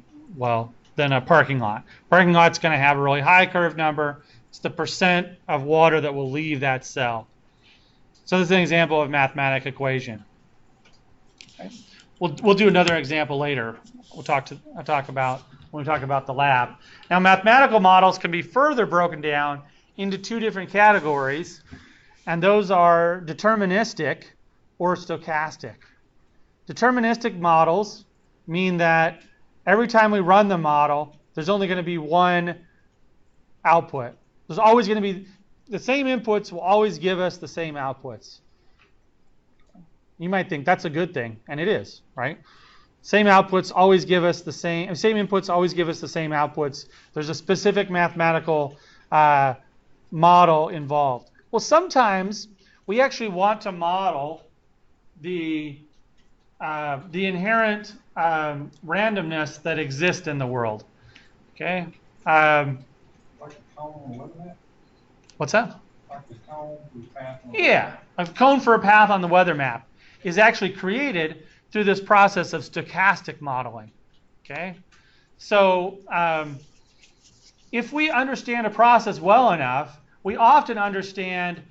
than a parking lot. Parking lot's going to have a really high curve number. It's the percent of water that will leave that cell. So this is an example of a mathematical equation. Okay. We'll do another example later. I'll talk about when we talk about the lab. Now, mathematical models can be further broken down into two different categories, and those are deterministic or stochastic. Deterministic models mean that every time we run the model, there's only going to be one output. There's always going to be the same inputs will always give us the same outputs. You might think that's a good thing, and it is, right? Same outputs always give us the same inputs always give us the same outputs. There's a specific mathematical model involved. Well, sometimes we actually want to model the inherent randomness that exists in the world. Okay. Like a cone on the weather map? What's that? Like a cone for the path on the Yeah, a cone for a path on the weather map is actually created through this process of stochastic modeling. Okay, so if we understand a process well enough, we often understand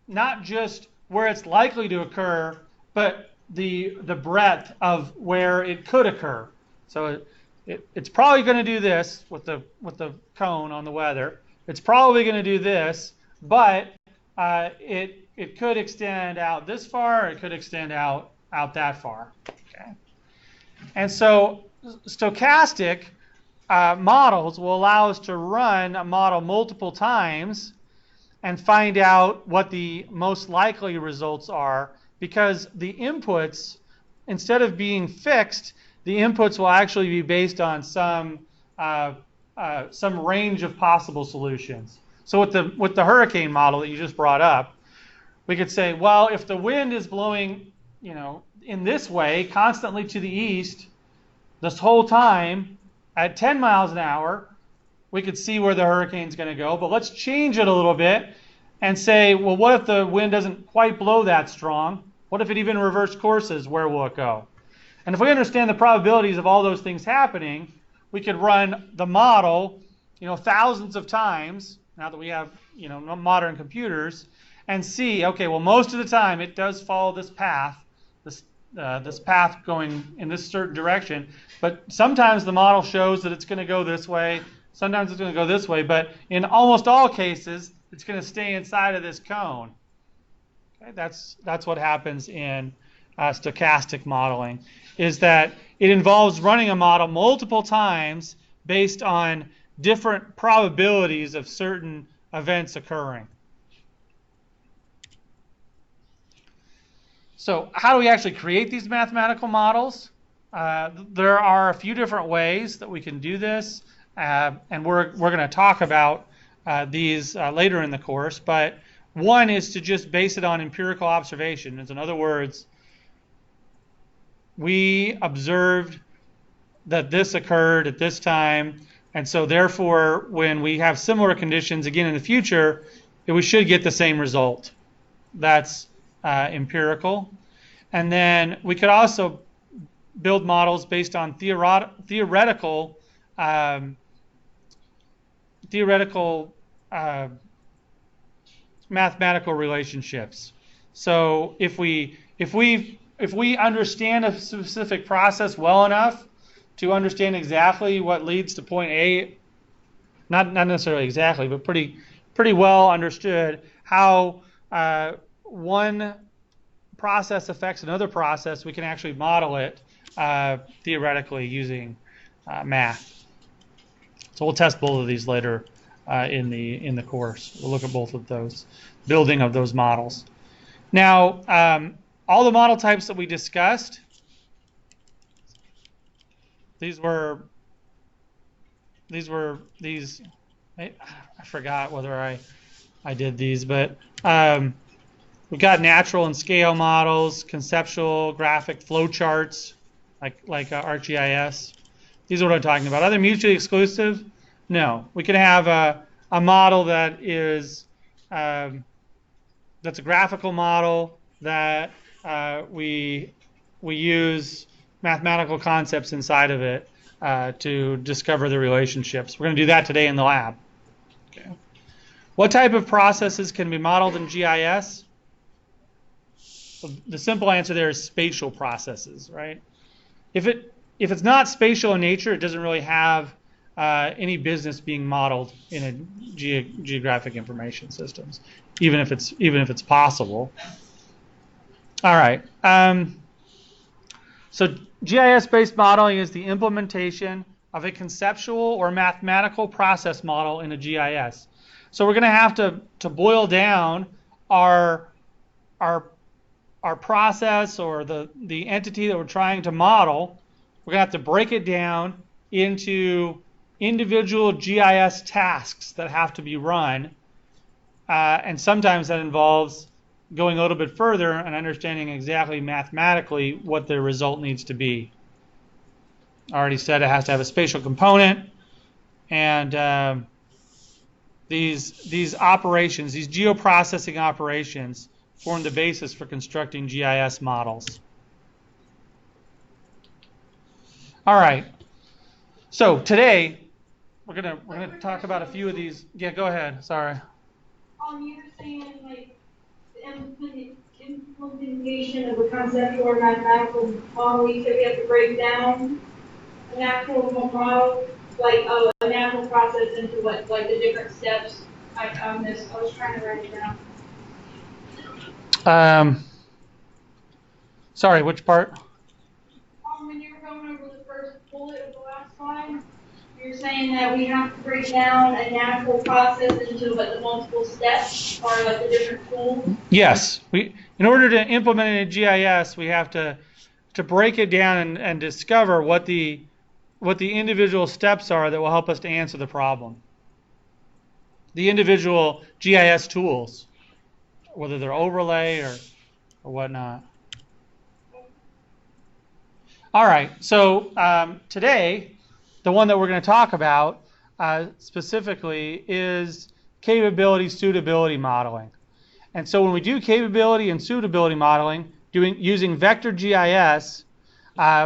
not just where it's likely to occur, but the breadth of where it could occur. So it's probably going to do this with the cone on the weather. It's probably going to do this, but it could extend out this far. It could extend out that far. Okay, and so stochastic models will allow us to run a model multiple times and find out what the most likely results are, because the inputs, instead of being fixed, the inputs will actually be based on some range of possible solutions. So with the hurricane model that you just brought up, we could say, well, if the wind is blowing, in this way constantly to the east this whole time at 10 miles an hour, we could see where the hurricane's going to go. But let's change it a little bit and say, well, what if the wind doesn't quite blow that strong? What if it even reverse courses? Where will it go? And if we understand the probabilities of all those things happening, we could run the model, thousands of times, now that we have, modern computers, and see, okay, well, most of the time it does follow this path, this path going in this certain direction, but sometimes the model shows that it's going to go this way, sometimes it's going to go this way, but in almost all cases, it's going to stay inside of this cone. Okay, that's what happens in stochastic modeling, is that it involves running a model multiple times based on different probabilities of certain events occurring. So how do we actually create these mathematical models? There are a few different ways that we can do this, and we're going to talk about these later in the course, but one is to just base it on empirical observations. In other words, we observed that this occurred at this time, and so therefore when we have similar conditions again in the future, we should get the same result. That's empirical. And then we could also build models based on theoretical mathematical relationships. So if we understand a specific process well enough to understand exactly what leads to point A, not necessarily exactly, but pretty well understood how one process affects another process, we can actually model it theoretically using math. So we'll test both of these later in the course. We'll look at both of those, building of those models. Now, all the model types that we discussed, these, I forgot whether I did these, but we've got natural and scale models, conceptual, graphic, flowcharts, like ArcGIS. These are what I'm talking about. Are they mutually exclusive? No. We can have a model that is that's a graphical model that we use mathematical concepts inside of it to discover the relationships. We're going to do that today in the lab. Okay. What type of processes can be modeled in GIS? The simple answer there is spatial processes, right? If it's not spatial in nature, it doesn't really have any business being modeled in a geographic information systems, even if it's possible. All right. So GIS-based modeling is the implementation of a conceptual or mathematical process model in a GIS. So we're going to have to boil down our process or the entity that we're trying to model. We're going to have to break it down into individual GIS tasks that have to be run. And sometimes that involves going a little bit further and understanding exactly mathematically what the result needs to be. I already said it has to have a spatial component, and these operations, these geoprocessing operations, form the basis for constructing GIS models. All right. So today we're gonna talk about a few of these. Yeah, go ahead. Sorry. You were saying like the implementation of a conceptual or mathematical model. You said we have to break down a natural model, like a natural process into what, like the different steps. I found this. I was trying to write it down. Sorry, which part? When you were going over the first bullet of the last slide, you're saying that we have to break down a natural process into what the multiple steps are, like the different tools. Yes, in order to implement it in GIS, we have to break it down and discover what the individual steps are that will help us to answer the problem. The individual GIS tools, whether they're overlay or whatnot. All right, so today, the one that we're going to talk about specifically is capability suitability modeling. And so when we do capability and suitability modeling, using vector GIS,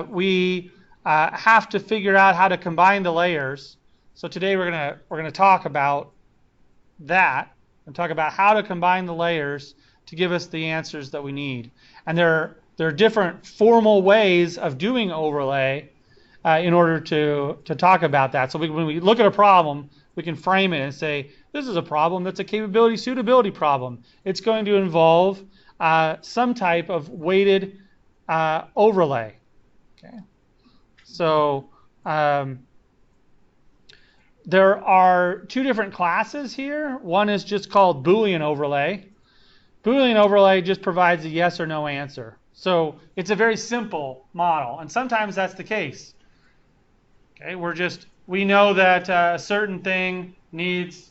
we have to figure out how to combine the layers. So today we're gonna talk about that and talk about how to combine the layers to give us the answers that we need. And there are different formal ways of doing overlay in order to talk about that. So when we look at a problem, we can frame it and say, this is a problem that's a capability suitability problem. It's going to involve some type of weighted overlay. Okay. So there are two different classes here. One is just called Boolean overlay. Boolean overlay just provides a yes or no answer. So it's a very simple model, and sometimes that's the case. Okay, we know that a certain thing needs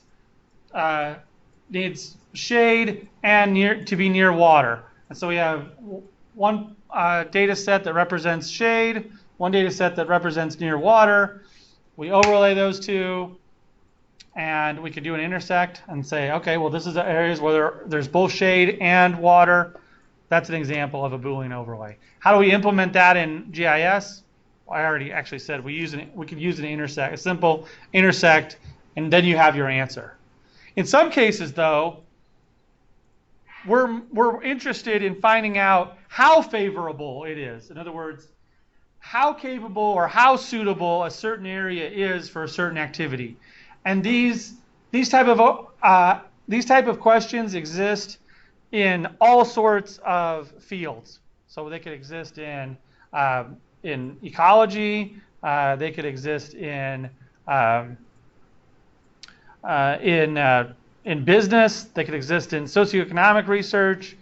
shade and to be near water. And so we have one data set that represents shade, one data set that represents near water. We overlay those two, and we could do an intersect and say, okay, well, this is the areas where there's both shade and water. That's an example of a Boolean overlay. How do we implement that in GIS? Well, I already actually said we could use an intersect, a simple intersect, and then you have your answer. In some cases, though, we're interested in finding out how favorable it is. In other words, how capable or how suitable a certain area is for a certain activity. And these type of questions exist in all sorts of fields. So they could exist in ecology. They could exist in business. They could exist in socioeconomic research.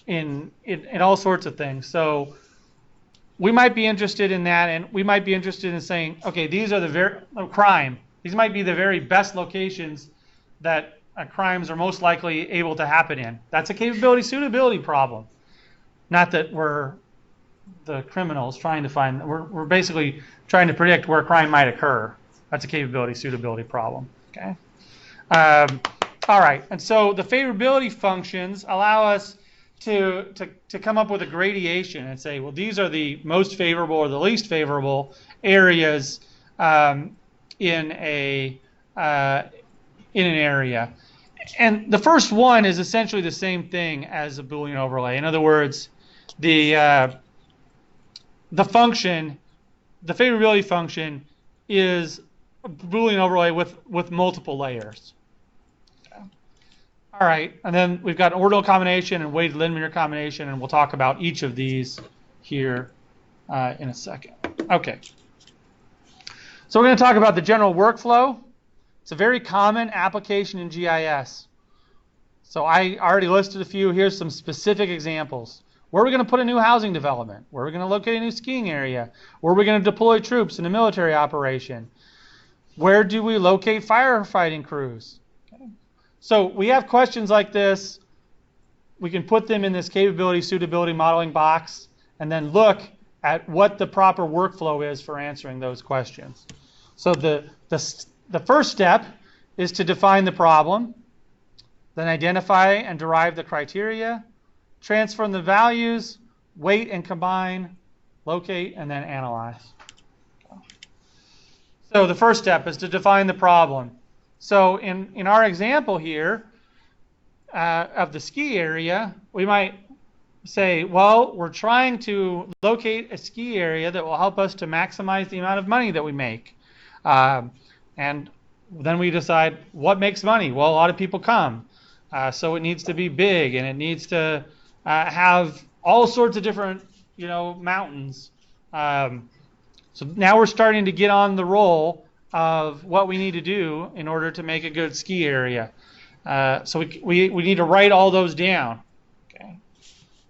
In all sorts of things. So we might be interested in that, and we might be interested in saying, okay, these are the crime. These might be the very best locations that crimes are most likely able to happen in. That's a capability suitability problem. Not that we're the criminals trying to find. We're basically trying to predict where crime might occur. That's a capability suitability problem. Okay. All right. And so the favorability functions allow us to come up with a gradation and say, well, these are the most favorable or the least favorable areas in an area. And the first one is essentially the same thing as a Boolean overlay. In other words, the favorability function is a Boolean overlay with multiple layers. All right, and then we've got an ordinal combination and weighted linear combination, and we'll talk about each of these here in a second. Okay. So we're going to talk about the general workflow. It's a very common application in GIS. So I already listed a few. Here's some specific examples. Where are we going to put a new housing development? Where are we going to locate a new skiing area? Where are we going to deploy troops in a military operation? Where do we locate firefighting crews? Okay. So we have questions like this. We can put them in this capability suitability modeling box and then look at what the proper workflow is for answering those questions. So the first step is to define the problem, then identify and derive the criteria, transform the values, weight and combine, locate, and then analyze. So the first step is to define the problem. So in our example here of the ski area, we might say, well, we're trying to locate a ski area that will help us to maximize the amount of money that we make. And then we decide what makes money. Well, a lot of people come. So it needs to be big, and it needs to have all sorts of different, mountains. So now we're starting to get on the roll of what we need to do in order to make a good ski area. So we need to write all those down. Okay.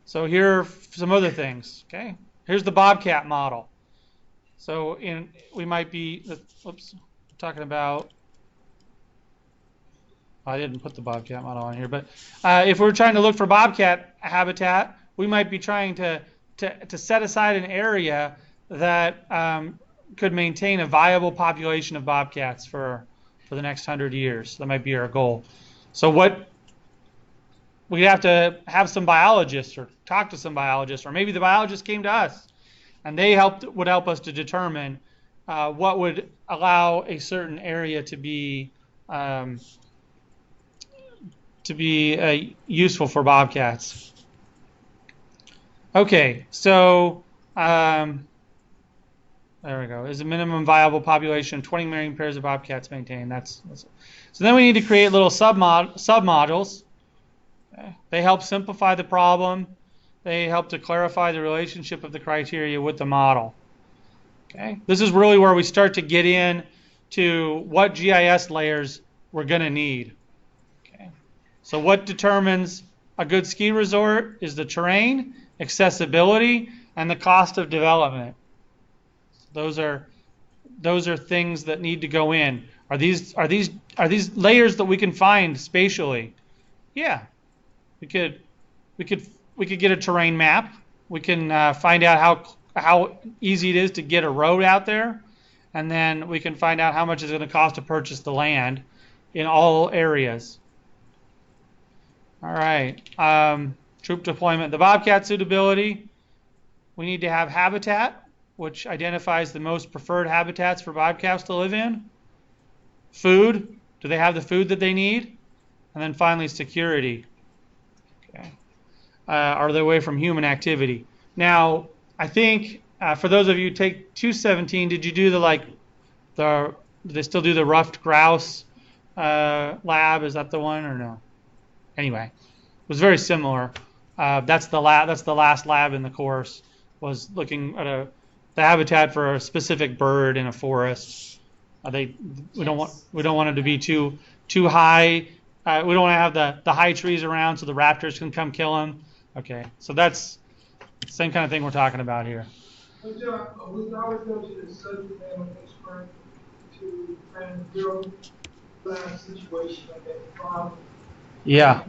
So here are some other things. Okay. Here's the Bobcat model. So we might be, talking about. I didn't put the Bobcat model on here, but if we're trying to look for Bobcat habitat, we might be trying to set aside an area that could maintain a viable population of bobcats for for the next 100 years. That might be our goal. So what we have to have some biologists or talk to some biologists, or maybe the biologists came to us and they would help us to determine what would allow a certain area to be useful for bobcats. Okay, so there we go. Is a minimum viable population 20 million pairs of bobcats maintained? That's so then we need to create little submodules. Okay. They help simplify the problem. They help to clarify the relationship of the criteria with the model. Okay, this is really where we start to get in to what GIS layers we're going to need. Okay, so what determines a good ski resort is the terrain, accessibility, and the cost of development. Those are things that need to go in. Are these layers that we can find spatially? Yeah, we could get a terrain map. We can find out how easy it is to get a road out there, and then we can find out how much it's going to cost to purchase the land in all areas. All right, troop deployment. The bobcat suitability. We need to have habitat, which identifies the most preferred habitats for bobcats to live in. Food. Do they have the food that they need? And then finally, security. Okay. Are they away from human activity? Now, I think for those of you who take 217, did you do do they still do the ruffed grouse lab? Is that the one or no? Anyway, it was very similar. That's the last lab in the course, was looking at the habitat for a specific bird in a forest. We don't want it to be too high. We don't want to have the high trees around so the raptors can come kill them. Okay, so that's the same kind of thing we're talking about here. But we always go to the subject matter expert to kind of build that situation like that problem. Yeah,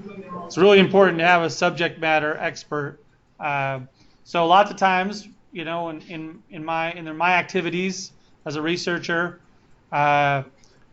it's really important to have a subject matter expert. So lots of times, you know, in my activities as a researcher,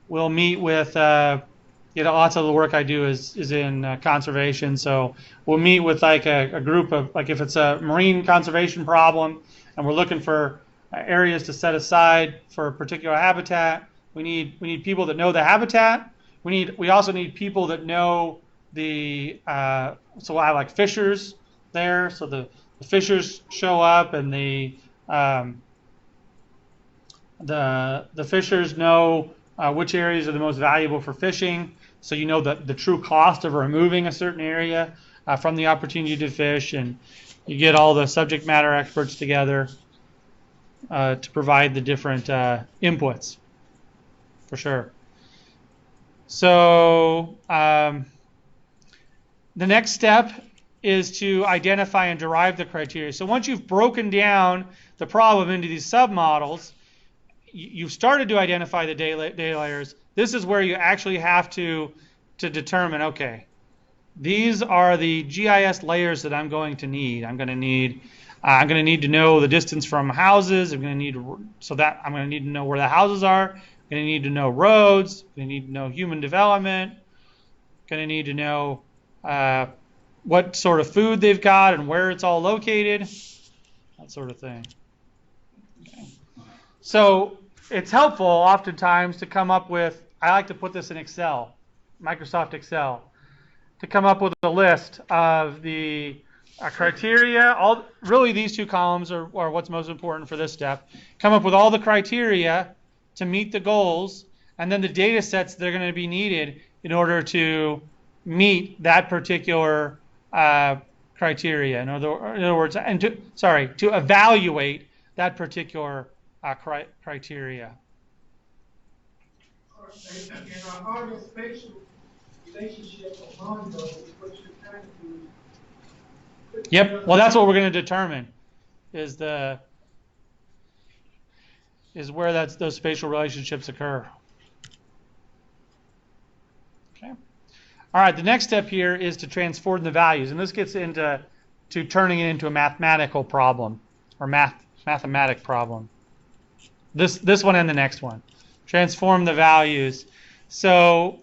we'll meet with lots of the work I do is in conservation. So we'll meet with like a group of, like, if it's a marine conservation problem and we're looking for areas to set aside for a particular habitat, we need people that know the habitat. We also need people that know the so I have like fishers there, so the fishers show up, and the fishers know which areas are the most valuable for fishing, so you know the true cost of removing a certain area from the opportunity to fish, and you get all the subject matter experts together to provide the different inputs, for sure. So the next step is to identify and derive the criteria. So once you've broken down the problem into these submodels, you've started to identify the data layers. This is where you actually have to determine, okay, these are the GIS layers that I'm going to need. I'm going to need to know the distance from houses. I'm going to need to know where the houses are. I'm going to need to know roads. I'm going to need to know human development. I'm going to need to know what sort of food they've got and where it's all located, that sort of thing. Okay. So it's helpful oftentimes to come up with, I like to put this in Excel, Microsoft Excel, to come up with a list of the criteria. Really these two columns are what's most important for this step. Come up with all the criteria to meet the goals, and then the data sets that are going to be needed in order to meet that particular criteria. In other words, and to evaluate that particular criteria. And our spatial relationship among those is what you're trying to do. Yep. Well, that's what we're going to determine is where those spatial relationships occur. Okay. All right. The next step here is to transform the values, and this gets into turning it into a mathematical problem or mathematic problem. This one and the next one. Transform the values. So,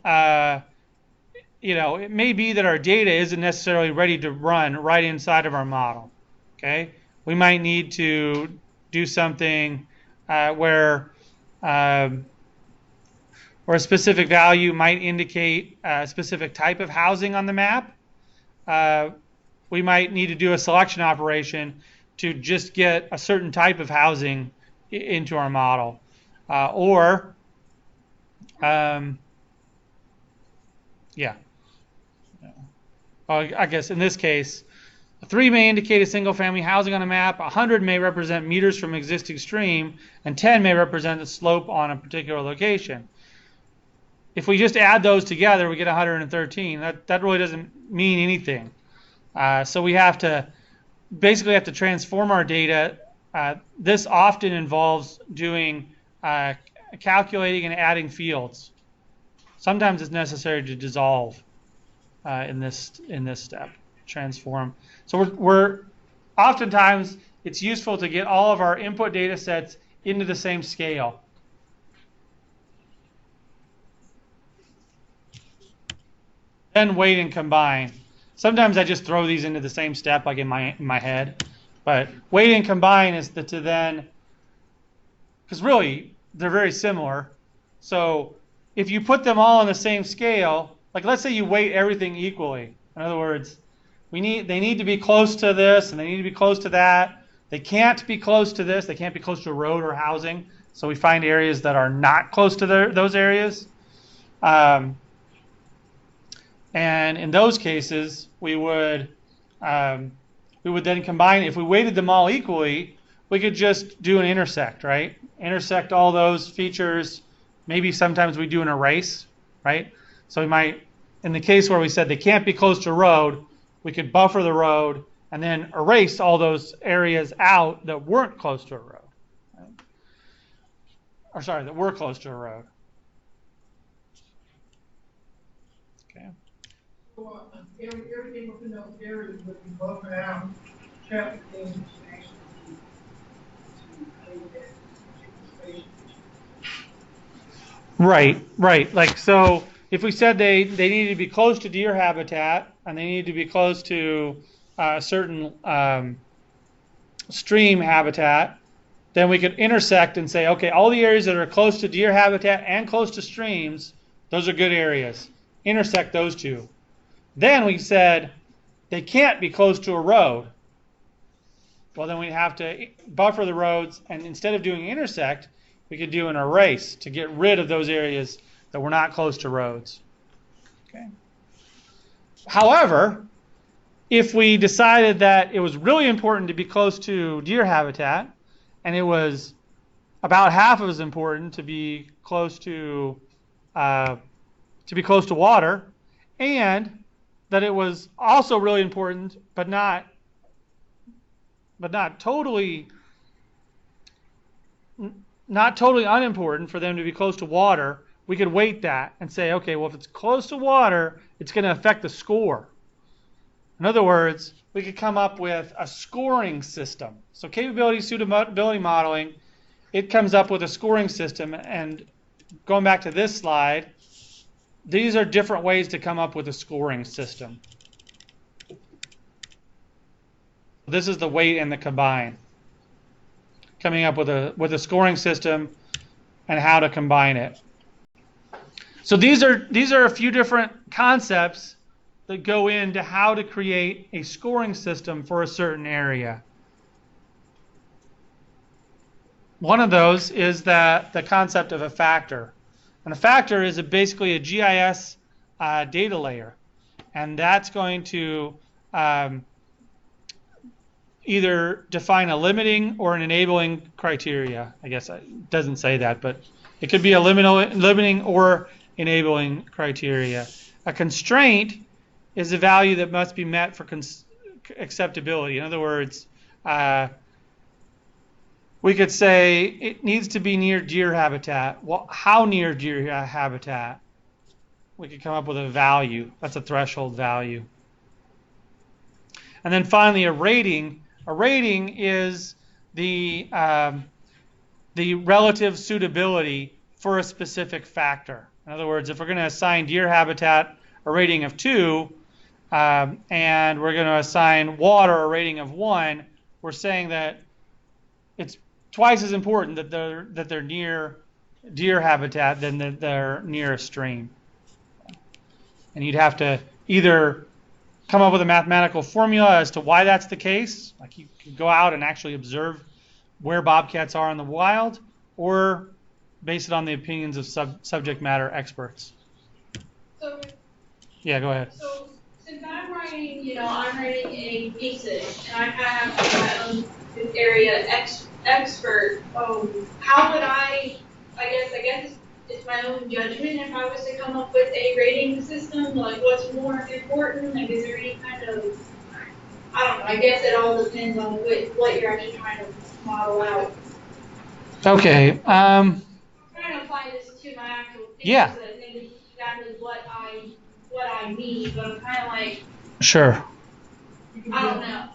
it may be that our data isn't necessarily ready to run right inside of our model. Okay, we might need to do something where a specific value might indicate a specific type of housing on the map. We might need to do a selection operation to just get a certain type of housing into our model. I guess in this case, 3 may indicate a single family housing on a map, 100 may represent meters from existing stream, and 10 may represent the slope on a particular location. If we just add those together, we get 113. That really doesn't mean anything. So we basically have to transform our data. This often involves doing calculating and adding fields. Sometimes it's necessary to dissolve in this step, transform. So we're oftentimes it's useful to get all of our input data sets into the same scale. Then weight and combine. Sometimes I just throw these into the same step, like in my head. But weight and combine is to then, because really they're very similar. So if you put them all on the same scale, like let's say you weight everything equally. In other words, they need to be close to this and they need to be close to that. They can't be close to this. They can't be close to a road or housing. So we find areas that are not close to those areas. And in those cases, we would then combine. If we weighted them all equally, we could just do an intersect, right? Intersect all those features. Maybe sometimes we do an erase, right? So we might, in the case where we said they can't be close to a road, we could buffer the road and then erase all those areas out that weren't close to a road. Right? Or sorry, that were close to a road. Okay. So everything within those areas would be buffered out, traffic things which actually to create that particular space. Right. Like, so if we said they needed to be close to deer habitat and they needed to be close to a certain stream habitat, then we could intersect and say, okay, all the areas that are close to deer habitat and close to streams, those are good areas. Intersect those two. Then we said they can't be close to a road. Well, then we have to buffer the roads, and instead of doing intersect, we could do an erase to get rid of those areas that were not close to roads. Okay. However, if we decided that it was really important to be close to deer habitat, and it was about half as important to be close to water, and that it was also really important, but not totally unimportant for them to be close to water, we could weight that and say, okay, well, if it's close to water, it's going to affect the score. In other words, we could come up with a scoring system. So capability suitability modeling, it comes up with a scoring system. And going back to this slide, these are different ways to come up with a scoring system. This is the weight and the combine. Coming up with a scoring system and how to combine it. So these are a few different concepts that go into how to create a scoring system for a certain area. One of those is the concept of a factor. And a factor is basically a GIS data layer. And that's going to either define a limiting or an enabling criteria. I guess it doesn't say that, but it could be a limiting or enabling criteria. A constraint is a value that must be met for acceptability. In other words, we could say it needs to be near deer habitat. Well, how near deer habitat? We could come up with a value. That's a threshold value. And then finally, a rating. A rating is the relative suitability for a specific factor. In other words, if we're going to assign deer habitat a rating of 2, and we're going to assign water a rating of 1, we're saying that it's twice as important that they're near deer habitat than that they're near a stream. And you'd have to either come up with a mathematical formula as to why that's the case, like you could go out and actually observe where bobcats are in the wild, or base it on the opinions of subject matter experts. So, Yeah, go ahead. so since I'm writing a thesis, and I have my own area expert, how would I guess it's my own judgment if I was to come up with a rating system, like what's more important, like is there any kind of, I don't know, I guess it all depends on what you're actually trying to model out. Okay. I'm trying to apply this to my actual thesis, Yeah. so that maybe exactly what I need, but I'm kind of like, Sure. I don't know.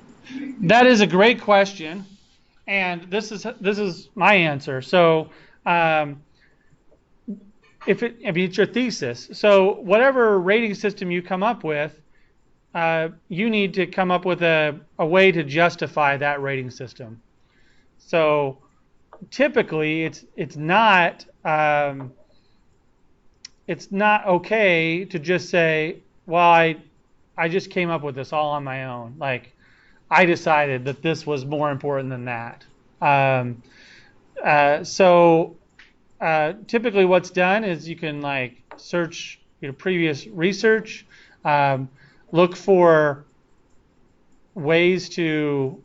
That is a great question, and this is my answer. So, if it's your thesis, so whatever rating system you come up with, you need to come up with a way to justify that rating system. So, typically, it's not okay to just say, well, I just came up with this all on my own. Like, I decided that this was more important than that. Typically what's done is you can like search previous research, look for ways to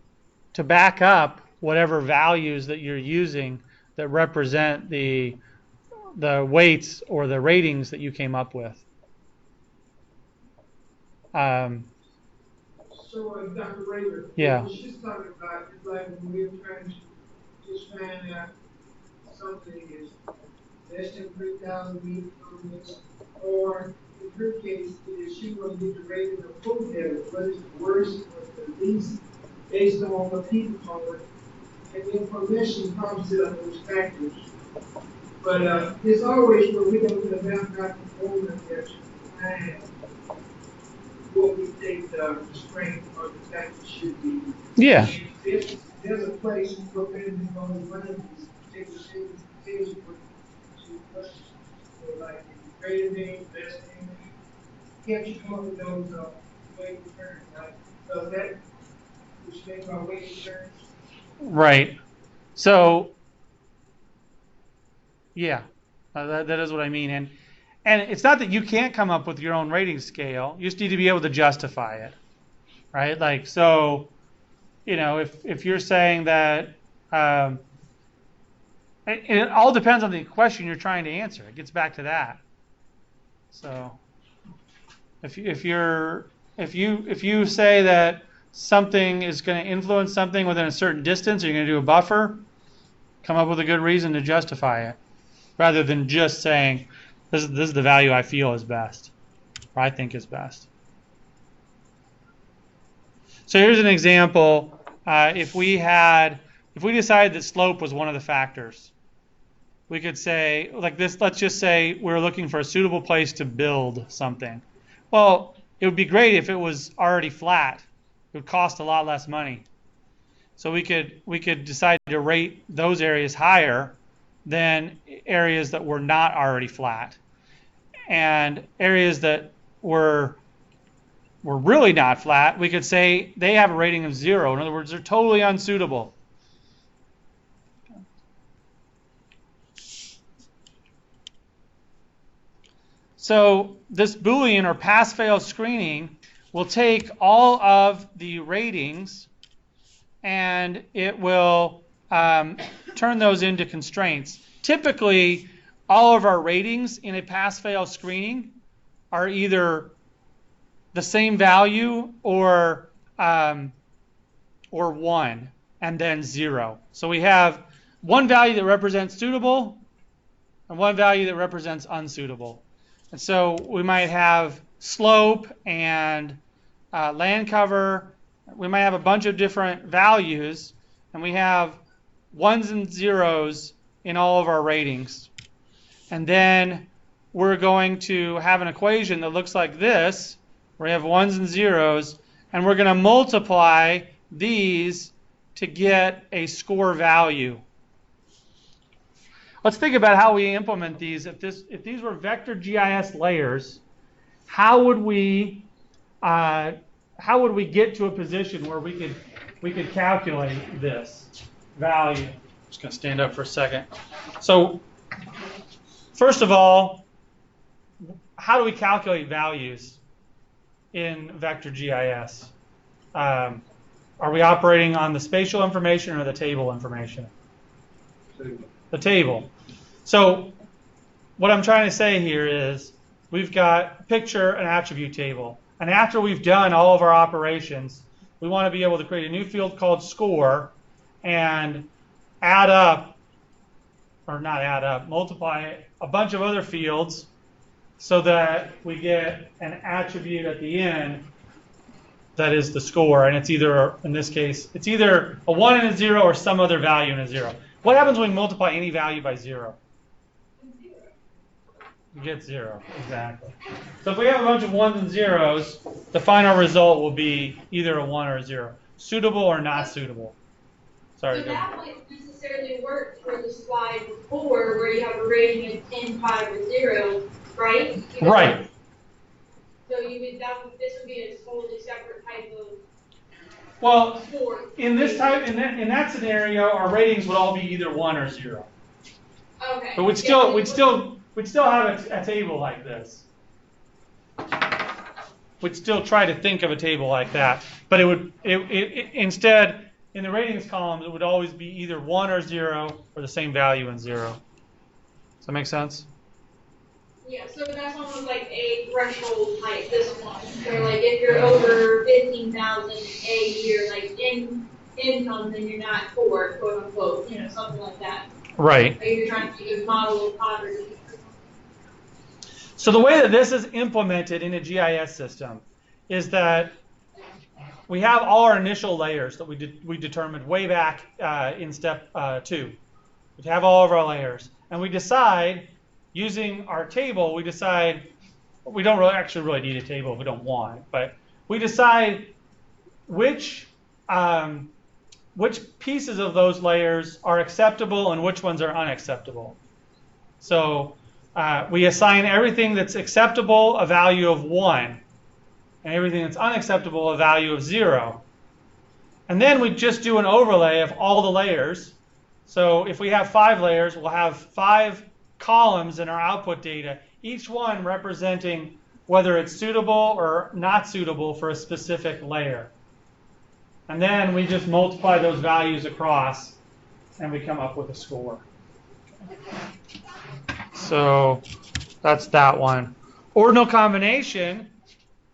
back up whatever values that you're using that represent the weights or the ratings that you came up with. So, Dr. Rader, Yeah. what she's talking about is like when we're trying to just find out something is less than 3,000 meters from this, or in her case, is she going to get the rating of food data, what is the worst or the least, based on what people told her, and then from there she comes to those factors. But it's always when we go to the mathematical formula that you find what we think the strength or the factor should be. Yeah. If there's a place you go in and go one of these particular things to questions, so like greater name, best name, can't you come up with those weight returns, right? So that which makes our weight returns. Right. So, yeah, that is what I mean. And it's not that you can't come up with your own rating scale. You just need to be able to justify it, right? Like, so, if you're saying that, it all depends on the question you're trying to answer. It gets back to that. So, if you say that something is going to influence something within a certain distance, or you're going to do a buffer, come up with a good reason to justify it, rather than just saying, this is the value I feel is best, or I think is best. So here's an example. If we decided that slope was one of the factors, we could say, like this, let's just say we're looking for a suitable place to build something. Well, it would be great if it was already flat. It would cost a lot less money. So we could decide to rate those areas higher than areas that were not already flat. And areas that were really not flat, we could say they have a rating of 0. In other words, they're totally unsuitable. So this Boolean or pass-fail screening will take all of the ratings and it will turn those into constraints. Typically, all of our ratings in a pass-fail screening are either the same value or 1 and then 0. So we have one value that represents suitable and one value that represents unsuitable. And so we might have slope and land cover. We might have a bunch of different values, and we have 1s and 0s in all of our ratings. And then we're going to have an equation that looks like this, where we have ones and zeros, and we're going to multiply these to get a score value. Let's think about how we implement these. If these were vector GIS layers, how would we get to a position where we could calculate this value? I'm just going to stand up for a second. So first of all, how do we calculate values in vector GIS? Are we operating on the spatial information or the table information? The table. So what I'm trying to say here is we've got picture and attribute table. And after we've done all of our operations, we want to be able to create a new field called score and add up, or not add up, multiply a bunch of other fields so that we get an attribute at the end that is the score. And it's either, in this case, it's either a 1 and a 0 or some other value and a 0. What happens when we multiply any value by 0? You get 0, exactly. So if we have a bunch of 1s and 0s, the final result will be either a 1 or a 0. Suitable or not suitable. Sorry. So that wouldn't necessarily work for the slide before where you have a rating of 10, 5, or 0, right? Right. So this would be a totally separate type of Well, score. in that scenario, our ratings would all be either 1 or 0. Okay. But we'd still have a table like this. We'd still try to think of a table like that, but instead in the ratings column it would always be either 1 or 0 or the same value in 0. Does that make sense? Yeah, so that's almost like a threshold type, this one. So like if you're over 15,000 a year, like income, then you're not poor, quote unquote, something like that. Right. Like you're trying to do a model of poverty. So the way that this is implemented in a GIS system is that we have all our initial layers that we determined way back in step 2. We have all of our layers, and we decide using our table. We don't really need a table if we don't want it, but we decide which pieces of those layers are acceptable and which ones are unacceptable. So we assign everything that's acceptable a value of 1, and everything that's unacceptable a value of 0. And then we just do an overlay of all the layers. So if we have 5 layers, we'll have 5 columns in our output data, each one representing whether it's suitable or not suitable for a specific layer. And then we just multiply those values across, and we come up with a score. So that's that one. Ordinal combination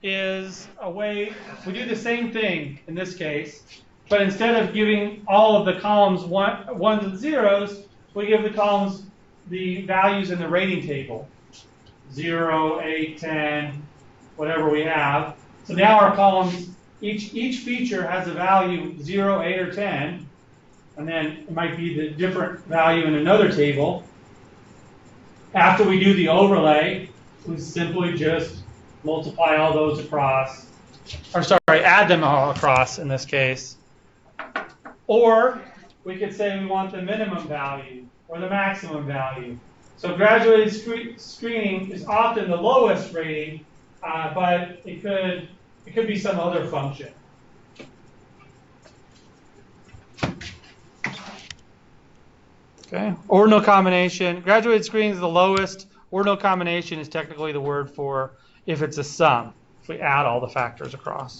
is a way, we do the same thing in this case, but instead of giving all of the columns 1s and 0s, we give the columns the values in the rating table. 0, 8, 10, whatever we have. So now our columns, each feature has a value 0, 8, or 10, and then it might be the different value in another table. After we do the overlay, we simply just multiply all those across, or sorry, add them all across in this case. Or we could say we want the minimum value or the maximum value. So graduated screening is often the lowest rating, but it could be some other function. Okay, ordinal combination. Graduated screening is the lowest. Ordinal combination is technically the word for if it's a sum, if we add all the factors across.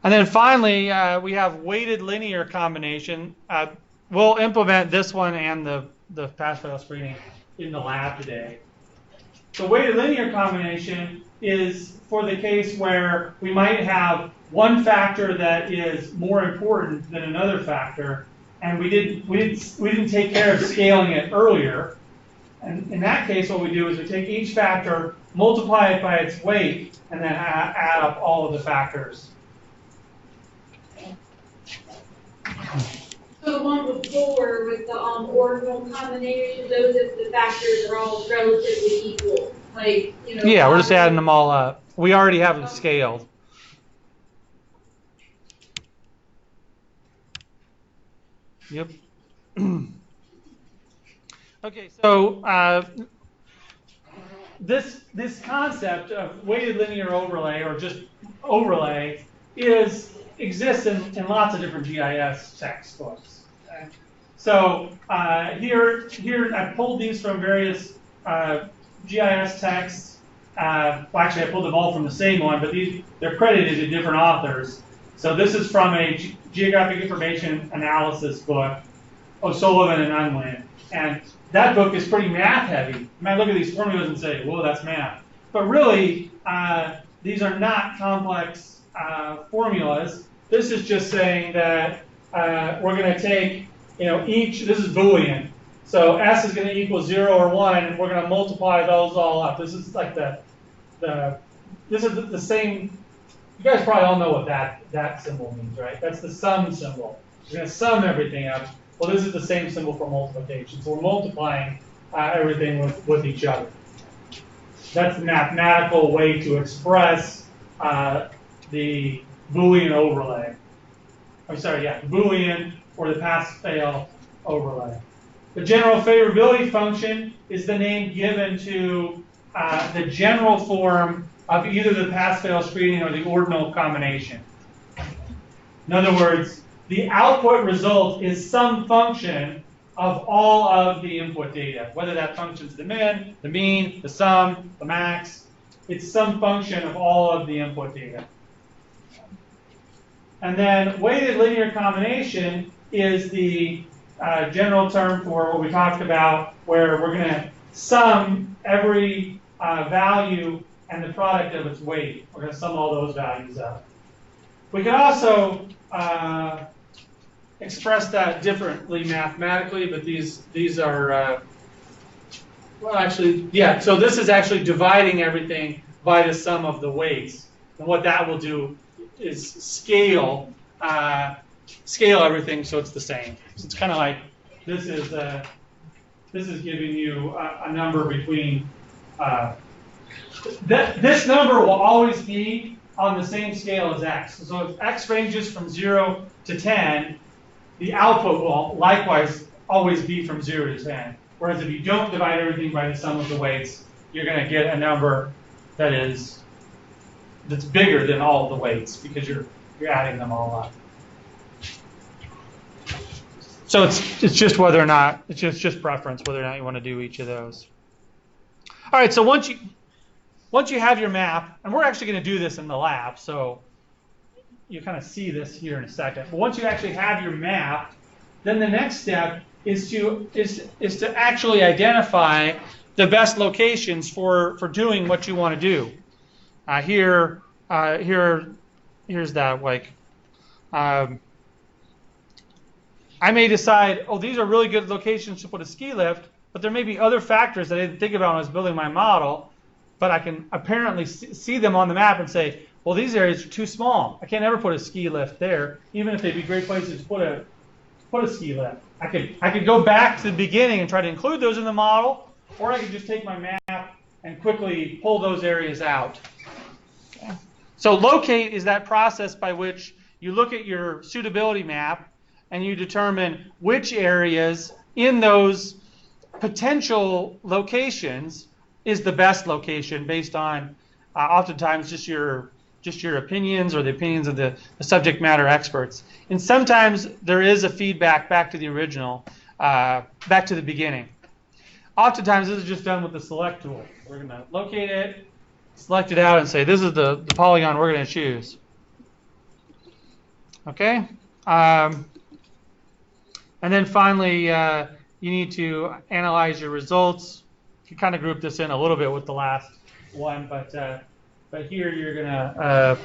And then finally, we have weighted linear combination. We'll implement this one and the pass-fail screening in the lab today. The weighted linear combination is for the case where we might have one factor that is more important than another factor, and we didn't take care of scaling it earlier. And in that case, what we do is we take each factor, multiply it by its weight, and then add up all of the factors. So the one before with the ordinal combinations, those if the factors are all relatively equal, like, you know. Yeah, we're just adding them all up. We already have them scaled. Yep. Okay, so this concept of weighted linear overlay, or just overlay, exists in lots of different GIS textbooks. Okay? So here I pulled these from various GIS texts. Well, actually, I pulled them all from the same one, but they're credited to different authors. So this is from a geographic information analysis book, O'Sullivan and Unwin. And that book is pretty math heavy. You might look at these formulas and say, whoa, that's math. But really, these are not complex formulas. This is just saying that we're going to take, this is Boolean. So S is going to equal 0 or 1, and we're going to multiply those all up. This is like this is the same. You guys probably all know what that symbol means, right? That's the sum symbol. We're going to sum everything up. Well, this is the same symbol for multiplication. So we're multiplying everything with each other. That's the mathematical way to express the Boolean overlay. Boolean or the pass-fail overlay. The general favorability function is the name given to the general form of either the pass-fail screening or the ordinal combination. In other words, the output result is some function of all of the input data, whether that function is the min, the mean, the sum, the max. It's some function of all of the input data. And then weighted linear combination is the general term for what we talked about, where we're going to sum every value and the product of its weight. We're going to sum all those values up. We can also express that differently mathematically, but these are, so this is actually dividing everything by the sum of the weights. And what that will do is scale everything so it's the same. So it's kind of like this is giving you a number between, this number will always be on the same scale as x. So if x ranges from 0 to 10, the output will likewise always be from 0 to 10. Whereas if you don't divide everything by the sum of the weights, you're going to get a number that's bigger than all of the weights because you're adding them all up. So it's just whether or not, it's just preference whether or not you want to do each of those. All right, so once you have your map, and we're actually going to do this in the lab, so you kind of see this here in a second. But once you actually have your map, then the next step is to actually identify the best locations for doing what you want to do. Here's that, like, I may decide, oh, these are really good locations to put a ski lift, but there may be other factors that I didn't think about when I was building my model, but I can apparently see them on the map and say, well, these areas are too small. I can't ever put a ski lift there, even if they'd be great places to put a ski lift. I could go back to the beginning and try to include those in the model, or I could just take my map and quickly pull those areas out. Okay. So locate is that process by which you look at your suitability map and you determine which areas in those potential locations is the best location based on oftentimes just your opinions or the opinions of the subject matter experts. And sometimes there is a feedback back to the original, back to the beginning. Oftentimes this is just done with the select tool. We're going to locate it, select it out, and say this is the polygon we're going to choose. Okay? And then finally, you need to analyze your results. You kind of group this in a little bit with the last one, but here you're going to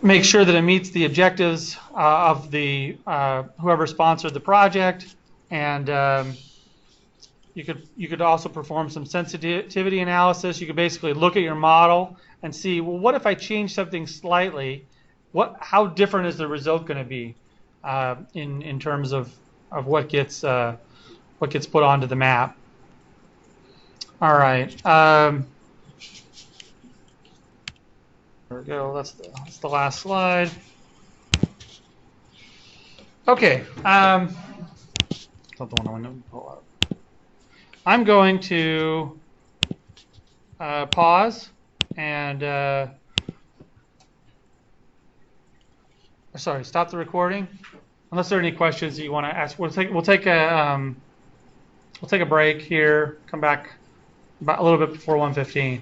make sure that it meets the objectives of the whoever sponsored the project, and you could also perform some sensitivity analysis. You could basically look at your model and see, well, what if I change something slightly? How different is the result going to be? in terms of what gets put onto the map. All right. There we go. That's the last slide. Okay. That's not the one I want to pull up. I'm going to pause and sorry, stop the recording. Unless there are any questions that you want to ask, we'll take a break here. Come back about a little bit before 1:15,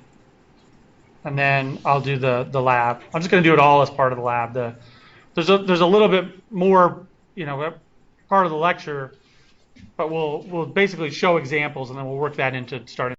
and then I'll do the lab. I'm just going to do it all as part of the lab. There's a little bit more, part of the lecture, but we'll basically show examples, and then we'll work that into starting.